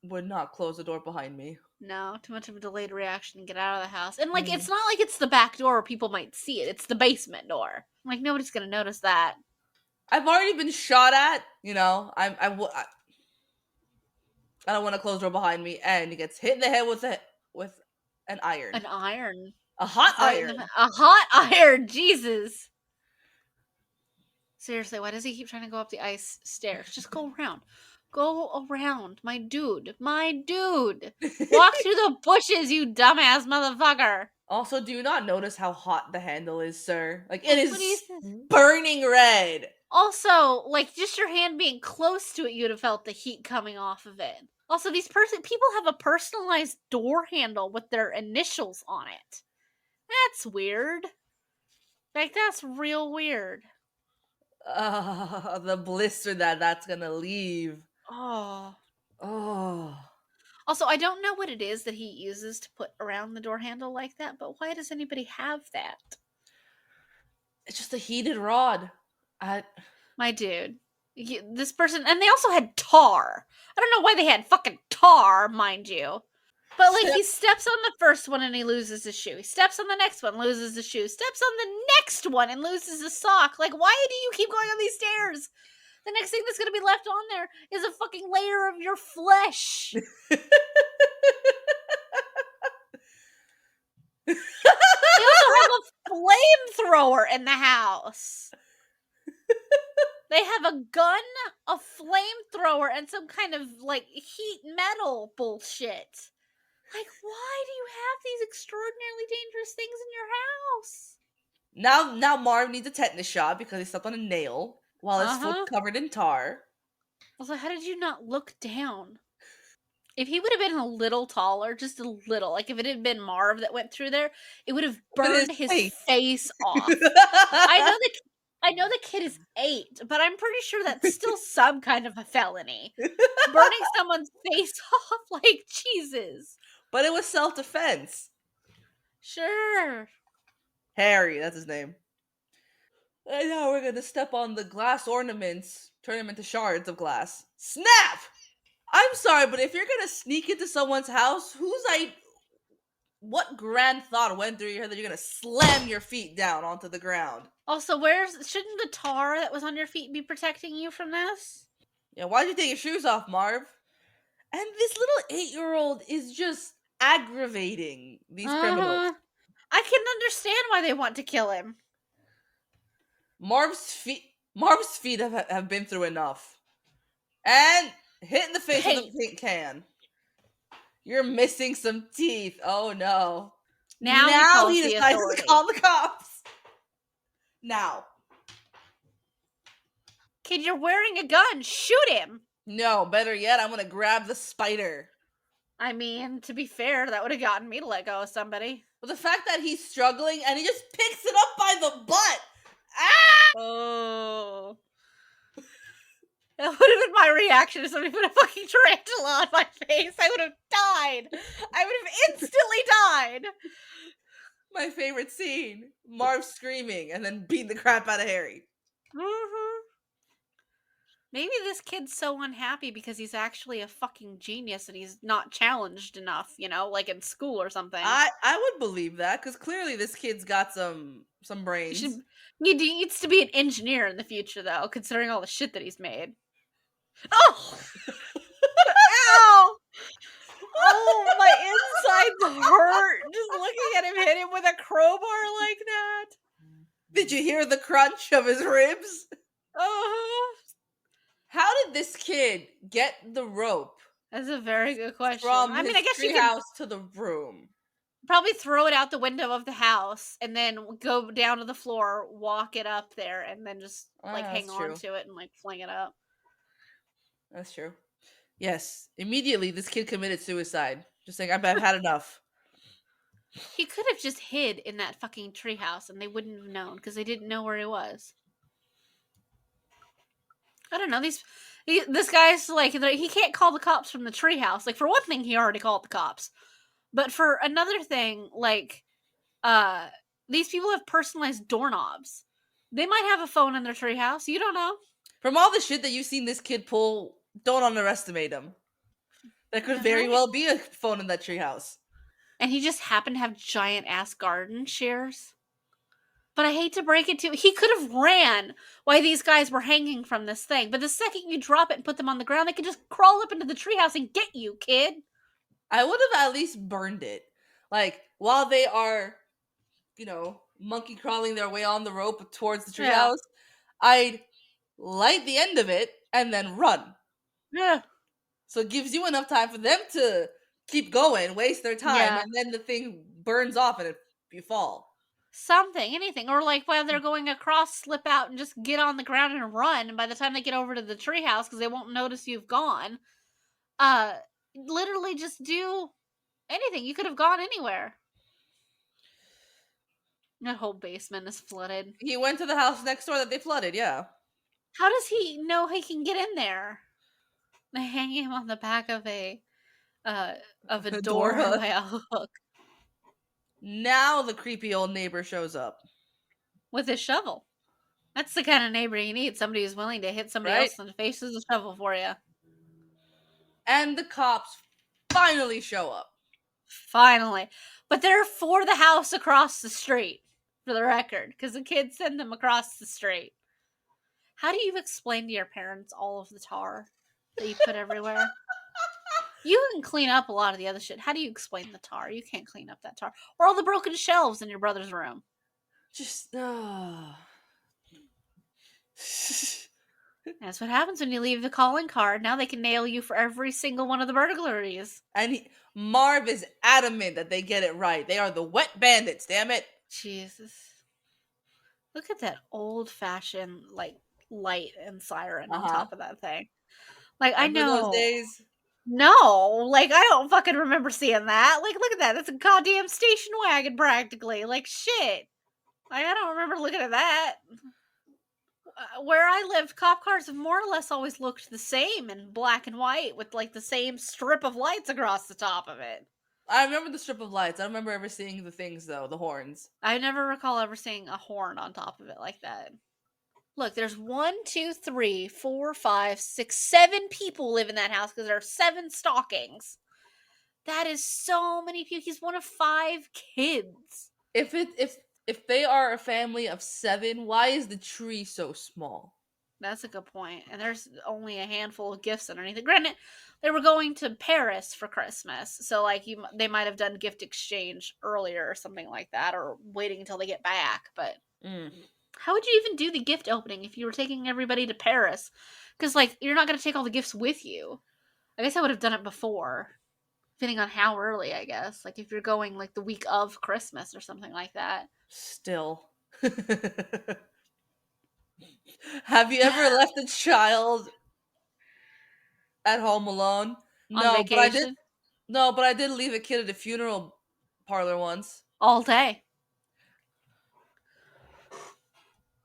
Speaker 3: would not close the door behind me.
Speaker 1: No, too much of a delayed reaction to get out of the house. And like
Speaker 3: Mm.
Speaker 1: it's not like it's the back door where people might see it. It's the basement door. Like nobody's gonna notice that.
Speaker 3: I've already been shot at. I don't want to close the door behind me, and he gets hit in the head with an iron,
Speaker 1: An iron.
Speaker 3: a hot
Speaker 1: Right in
Speaker 3: iron.
Speaker 1: a hot iron, Jesus. Seriously, why does he keep trying to go up the ice stairs? Just go around. Go around, my dude. My dude. Walk through the bushes, you dumbass motherfucker.
Speaker 3: Also, do you not notice how hot the handle is, sir? Like it
Speaker 1: Like, what do you
Speaker 3: is
Speaker 1: think?
Speaker 3: burning red.
Speaker 1: Also, like, just your hand being close to it, you'd have felt the heat coming off of it. Also, people have a personalized door handle with their initials on it. That's weird. Like, that's real weird.
Speaker 3: The blister that's gonna leave.
Speaker 1: Oh.
Speaker 3: Oh.
Speaker 1: Also, I don't know what it is that he uses to put around the door handle like that, but why does anybody have that?
Speaker 3: It's just a heated rod. I
Speaker 1: My dude. This person, and they also had tar. I don't know why they had fucking tar, mind you. But like he steps on the first one and he loses his shoe. He steps on the next one, loses his shoe. Steps on the next one and loses his sock. Like, why do you keep going on these stairs? The next thing that's gonna be left on there is a fucking layer of your flesh. They also have a flamethrower in the house. They have a gun, a flamethrower, and some kind of like heat metal bullshit. Like, why do you have these extraordinarily dangerous things in your house?
Speaker 3: now Marv needs a tetanus shot because he stepped on a nail while his foot's covered in tar.
Speaker 1: Also, how did you not look down? If he would have been a little taller, just a little, like if it had been Marv that went through there, it would have burned his face off. I know the kid is 8, but I'm pretty sure that's still some kind of a felony. Burning someone's face off, like, Jesus.
Speaker 3: But it was self-defense.
Speaker 1: Sure.
Speaker 3: Harry, that's his name. And now we're gonna step on the glass ornaments, turn them into shards of glass. Snap! I'm sorry, but if you're gonna sneak into someone's house, what grand thought went through your head that you're gonna slam your feet down onto the ground?
Speaker 1: Also, shouldn't the tar that was on your feet be protecting you from this?
Speaker 3: Yeah, why'd you take your shoes off, Marv? And this little 8-year-old is just aggravating these criminals.
Speaker 1: I can understand why they want to kill him.
Speaker 3: Marv's feet have been through enough. And hit in the face with a paint can. You're missing some teeth. Oh no. Now he decides to call the cops. Now.
Speaker 1: Kid, you're wearing a gun. Shoot him.
Speaker 3: No, better yet, I'm gonna grab the spider.
Speaker 1: I mean, to be fair, that would have gotten me to let go of somebody.
Speaker 3: But the fact that he's struggling and he just picks it up by the butt. Ah!
Speaker 1: Oh. That would have been my reaction if somebody put a fucking tarantula on my face. I would have died. I would have instantly died.
Speaker 3: My favorite scene. Marv screaming and then beating the crap out of Harry.
Speaker 1: Mm-hmm. Maybe this kid's so unhappy because he's actually a fucking genius and he's not challenged enough, like in school or something.
Speaker 3: I would believe that, because clearly this kid's got some brains.
Speaker 1: He needs to be an engineer in the future, though, considering all the shit that he's made. Oh! Ow! Oh, my insides hurt just looking at him hit him with a crowbar like that.
Speaker 3: Did you hear the crunch of his ribs?
Speaker 1: Uh-huh.
Speaker 3: How did this kid get the rope?
Speaker 1: That's a very good question.
Speaker 3: I guess you can house to the room.
Speaker 1: Probably throw it out the window of the house and then go down to the floor, walk it up there, and then just hang on to it and fling it up.
Speaker 3: That's true. Yes, immediately this kid committed suicide. Just saying, I've had enough.
Speaker 1: He could have just hid in that fucking treehouse and they wouldn't have known because they didn't know where he was. I don't know. This guy's he can't call the cops from the treehouse. For one thing, he already called the cops. But for another thing, these people have personalized doorknobs. They might have a phone in their treehouse. You don't know.
Speaker 3: From all the shit that you've seen this kid pull, don't underestimate him. There could very well be a phone in that treehouse.
Speaker 1: And he just happened to have giant ass garden shears. But I hate to break it to you, he could have ran while these guys were hanging from this thing. But the second you drop it and put them on the ground, they could just crawl up into the treehouse and get you, kid.
Speaker 3: I would have at least burned it. While they are, monkey crawling their way on the rope towards the treehouse, I'd light the end of it and then run.
Speaker 1: Yeah.
Speaker 3: So it gives you enough time for them to keep going, waste their time, and then the thing burns off and you fall.
Speaker 1: Something, anything. Or like while they're going across, slip out and just get on the ground and run. And by the time they get over to the treehouse, because they won't notice you've gone, uh, literally just do anything. You could have gone anywhere. That whole basement is flooded.
Speaker 3: He went to the house next door that they flooded, yeah.
Speaker 1: How does he know he can get in there? They hang him on the back of a door by a hook.
Speaker 3: Now the creepy old neighbor shows up.
Speaker 1: With his shovel. That's the kind of neighbor you need. Somebody who's willing to hit somebody else in the face with a shovel for you.
Speaker 3: And the cops finally show up.
Speaker 1: Finally. But they're for the house across the street, for the record, because the kids send them across the street. How do you explain to your parents all of the tar that you put everywhere? You can clean up a lot of the other shit. How do you explain the tar? You can't clean up that tar. Or all the broken shelves in your brother's room.
Speaker 3: Just,
Speaker 1: That's what happens when you leave the calling card. Now they can nail you for every single one of the burglaries.
Speaker 3: And Marv is adamant that they get it right. They are the wet bandits, damn it.
Speaker 1: Jesus. Look at that old-fashioned, like, light and siren on top of that thing. Like,
Speaker 3: remember
Speaker 1: I know.
Speaker 3: Those days?
Speaker 1: No. Like, I don't fucking remember seeing that. Like, look at that. That's a goddamn station wagon, practically. Like, shit. Like, I don't remember looking at that. Where I lived, cop cars have more or less always looked the same in black and white with like the same strip of lights across the top of it.
Speaker 3: I remember the strip of lights. I don't remember ever seeing the things though, the horns.
Speaker 1: I never recall ever seeing a horn on top of it like that. Look, there's 1, 2, 3, 4, 5, 6, 7 people live in that house because there are 7 stockings. That is so many people. He's one of 5 kids.
Speaker 3: If they are a family of 7, why is the tree so small?
Speaker 1: That's a good point. And there's only a handful of gifts underneath it. Granted, they were going to Paris for Christmas, so like they might have done gift exchange earlier or something like that, or waiting until they get back. But how would you even do the gift opening if you were taking everybody to Paris? Because like you're not going to take all the gifts with you. I guess I would have done it before, depending on how early. I guess like if you're going like the week of Christmas or something like that.
Speaker 3: Still. Have you ever left a child at home alone?
Speaker 1: On vacation?
Speaker 3: But I did leave a kid at a funeral parlor once.
Speaker 1: All day.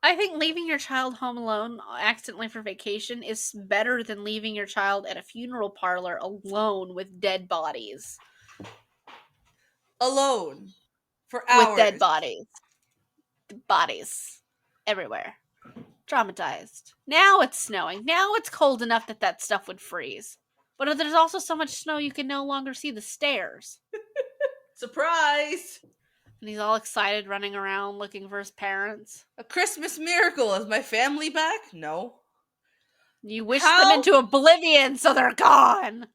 Speaker 1: I think leaving your child home alone accidentally for vacation is better than leaving your child at a funeral parlor alone with dead bodies.
Speaker 3: Alone. For hours.
Speaker 1: With dead bodies. Bodies. Everywhere. Traumatized. Now it's snowing. Now it's cold enough that stuff would freeze. But there's also so much snow you can no longer see the stairs.
Speaker 3: Surprise!
Speaker 1: And he's all excited running around looking for his parents.
Speaker 3: A Christmas miracle. Is my family back? No.
Speaker 1: You wish them into oblivion so they're gone.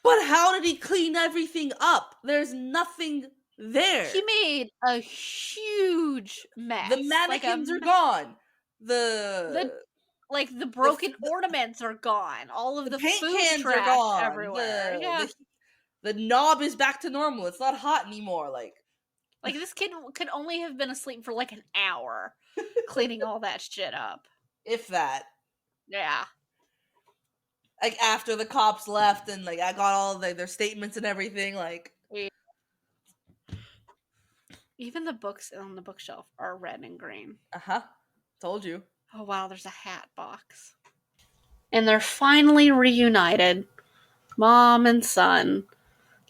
Speaker 3: But how did he clean everything up? There's nothing there.
Speaker 1: He made a huge mess.
Speaker 3: The mannequins are gone. The
Speaker 1: broken ornaments are gone. All of the
Speaker 3: paint
Speaker 1: food
Speaker 3: cans
Speaker 1: trash
Speaker 3: are gone.
Speaker 1: everywhere.
Speaker 3: The knob is back to normal. It's not hot anymore. Like
Speaker 1: this kid could only have been asleep for like an hour cleaning all that shit up.
Speaker 3: If that.
Speaker 1: Yeah.
Speaker 3: Like after the cops left and like I got all their statements and everything, like
Speaker 1: even the books on the bookshelf are red and green.
Speaker 3: Told you.
Speaker 1: Oh wow, there's a hat box. And they're finally reunited. Mom and son.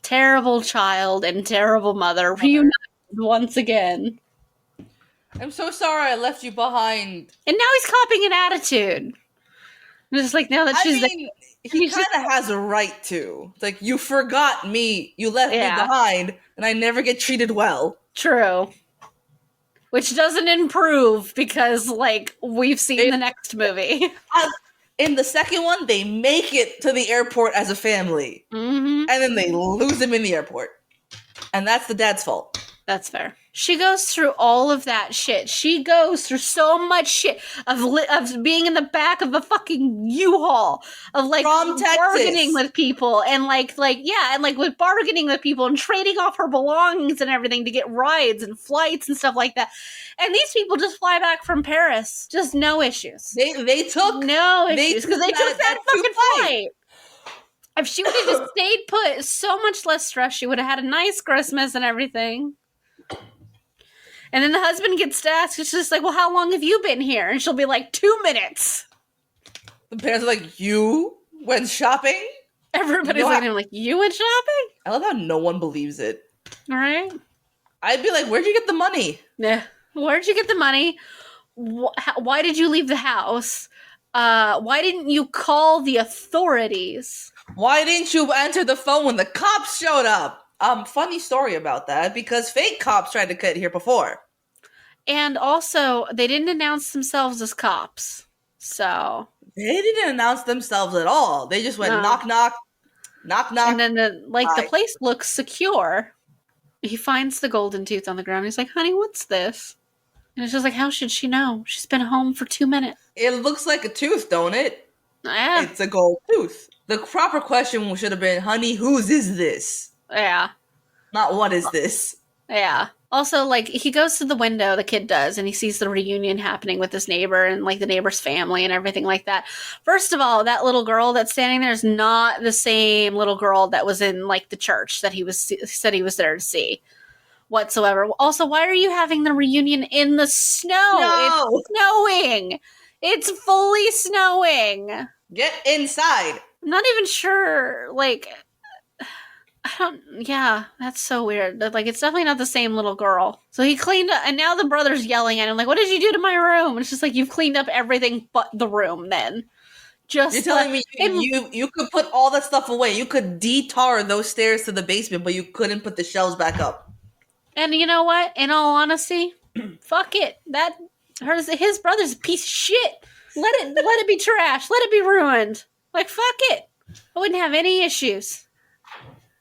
Speaker 1: Terrible child and terrible mother reunited once again.
Speaker 3: I'm so sorry I left you behind.
Speaker 1: And now he's copying an attitude. Just like now that she's
Speaker 3: he kind of has a right to. It's like, you forgot me. You left me behind, and I never get treated well.
Speaker 1: True. Which doesn't improve because, like, we've seen the next movie.
Speaker 3: In the second one, they make it to the airport as a family.
Speaker 1: Mm-hmm.
Speaker 3: And then they lose him in the airport. And that's the dad's fault.
Speaker 1: That's fair. She goes through all of that shit. She goes through so much shit of being in the back of a fucking U-Haul, of like
Speaker 3: From
Speaker 1: bargaining
Speaker 3: Texas.
Speaker 1: with people and with bargaining with people and trading off her belongings and everything to get rides and flights and stuff like that. And these people just fly back from Paris, just no issues.
Speaker 3: They took
Speaker 1: no issues because they took that fucking flight. If she would have just stayed put, so much less stress. She would have had a nice Christmas and everything. And then the husband gets to ask, it's just like, well, how long have you been here? And she'll be like, 2 minutes.
Speaker 3: The parents are like, you went shopping?
Speaker 1: Everybody's looking at him like, you went shopping?
Speaker 3: I love how no one believes it.
Speaker 1: All right.
Speaker 3: I'd be like, where'd you get the money?
Speaker 1: Yeah. Where'd you get the money? Why did you leave the house? Why didn't you call the authorities?
Speaker 3: Why didn't you answer the phone when the cops showed up? Funny story about that, because fake cops tried to get here before.
Speaker 1: And also, they didn't announce themselves as cops. So.
Speaker 3: They didn't announce themselves at all. They just went knock, knock, knock, knock.
Speaker 1: And then the place looks secure. He finds the golden tooth on the ground. He's like, honey, what's this? And it's just like, how should she know? She's been home for 2 minutes.
Speaker 3: It looks like a tooth, don't it?
Speaker 1: Yeah.
Speaker 3: It's a gold tooth. The proper question should have been, honey, whose is this?
Speaker 1: Yeah.
Speaker 3: Not what is this?
Speaker 1: Yeah. Also, like, he goes to the window, the kid does, and he sees the reunion happening with his neighbor and, like, the neighbor's family and everything like that. First of all, that little girl that's standing there is not the same little girl that was in, like, the church that said he was there to see whatsoever. Also, why are you having the reunion in the snow?
Speaker 3: No.
Speaker 1: It's snowing. It's fully snowing.
Speaker 3: Get inside.
Speaker 1: I'm not even sure, like... yeah, that's so weird. Like, it's definitely not the same little girl. So he cleaned up, and now the brother's yelling at him, like, what did you do to my room? And it's just like, you've cleaned up everything but the room, then. Just
Speaker 3: You're telling me you could put all that stuff away. You could de-tar those stairs to the basement, but you couldn't put the shelves back up.
Speaker 1: And you know what? In all honesty, fuck it. His brother's a piece of shit. Let it be trash. Let it be ruined. Like, fuck it. I wouldn't have any issues.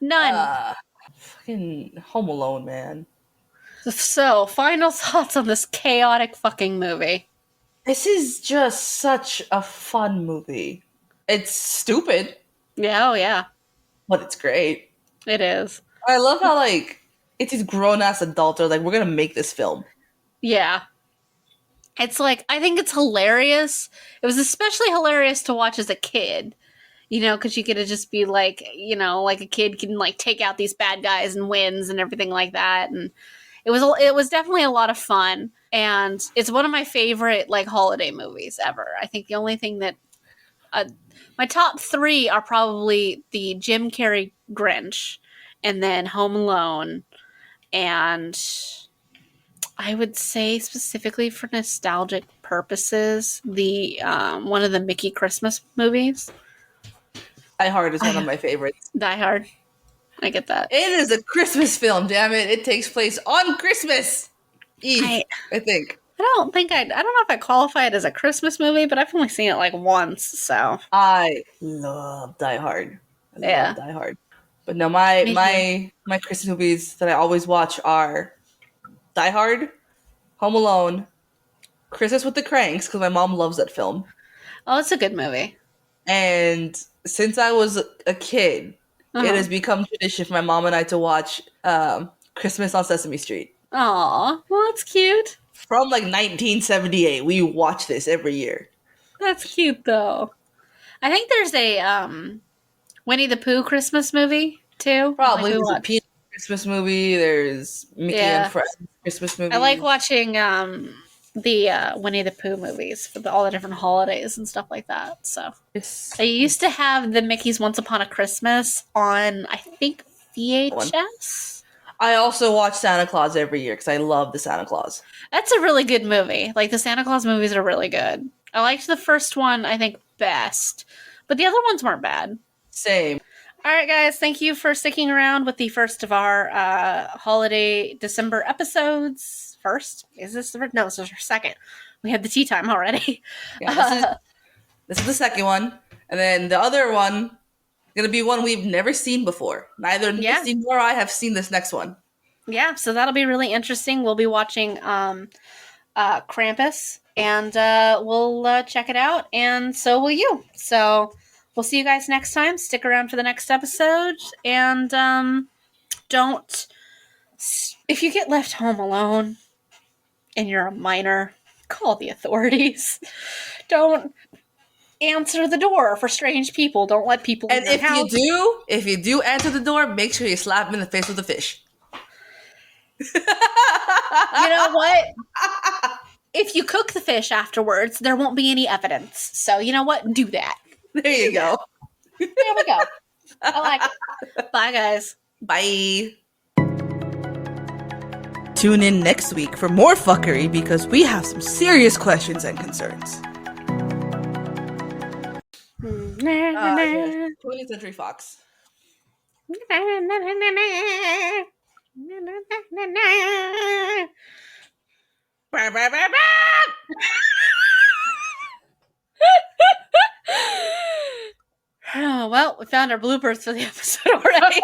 Speaker 1: None.
Speaker 3: Fucking Home Alone, man.
Speaker 1: So, final thoughts on this chaotic fucking movie.
Speaker 3: This is just such a fun movie. It's stupid.
Speaker 1: Yeah, oh yeah.
Speaker 3: But it's great.
Speaker 1: It is.
Speaker 3: I love how, like, it's these grown-ass adults are like, we're gonna make this film.
Speaker 1: Yeah. It's like, I think it's hilarious. It was especially hilarious to watch as a kid. You know, because you get to just be like, you know, like a kid can like take out these bad guys and wins and everything like that. And it was definitely a lot of fun. And it's one of my favorite like holiday movies ever. I think the only thing that my top 3 are probably the Jim Carrey Grinch, and then Home Alone, and I would say specifically for nostalgic purposes, the one of the Mickey Christmas movies.
Speaker 3: Die Hard is one of my favorites.
Speaker 1: Die Hard. I get that.
Speaker 3: It is a Christmas film, damn it. It takes place on Christmas Eve, I think.
Speaker 1: I don't know if I qualify it as a Christmas movie, but I've only seen it like once, so.
Speaker 3: I love Die Hard. I love Die Hard. But no, my Christmas movies that I always watch are Die Hard, Home Alone, Christmas with the Cranks, because my mom loves that film.
Speaker 1: Oh, it's a good movie.
Speaker 3: And since I was a kid, it has become tradition for my mom and I to watch Christmas on Sesame Street.
Speaker 1: Aw, well, that's cute.
Speaker 3: From like 1978, we watch this every year.
Speaker 1: That's cute, though. I think there's a Winnie the Pooh Christmas movie, too.
Speaker 3: Probably. There's a Peanut Christmas movie. There's Mickey and Friends Christmas movie.
Speaker 1: I like watching the Winnie the Pooh movies for all the different holidays and stuff like that. So I used to have the Mickey's Once Upon a Christmas on, I think, VHS.
Speaker 3: I also watch Santa Claus every year because I love the Santa Claus.
Speaker 1: That's a really good movie. Like, the Santa Claus movies are really good. I liked the first one, I think, best. But the other ones weren't bad.
Speaker 3: Same.
Speaker 1: All right, guys. Thank you for sticking around with the first of our holiday December episodes. First? Is this the first? No, this is our second. We had the tea time already.
Speaker 3: Yeah, this is the second one. And then the other one going to be one we've never seen before. Neither Misty nor I have seen this next one.
Speaker 1: Yeah, so that'll be really interesting. We'll be watching Krampus, and we'll check it out, and so will you. So we'll see you guys next time. Stick around for the next episode, and don't. If you get left home alone and you're a minor, call the authorities. Don't answer the door for strange people. Don't let people in your house.
Speaker 3: If you do answer the door, make sure you slap them in the face with a fish.
Speaker 1: You know what? If you cook the fish afterwards, there won't be any evidence. So you know what? Do that.
Speaker 3: There you go.
Speaker 1: There we go. I like it. Bye, guys.
Speaker 3: Bye. Tune in next week for more fuckery because we have some serious questions and concerns. 20th Century Fox.
Speaker 1: Oh, well, we found our bloopers for the episode already.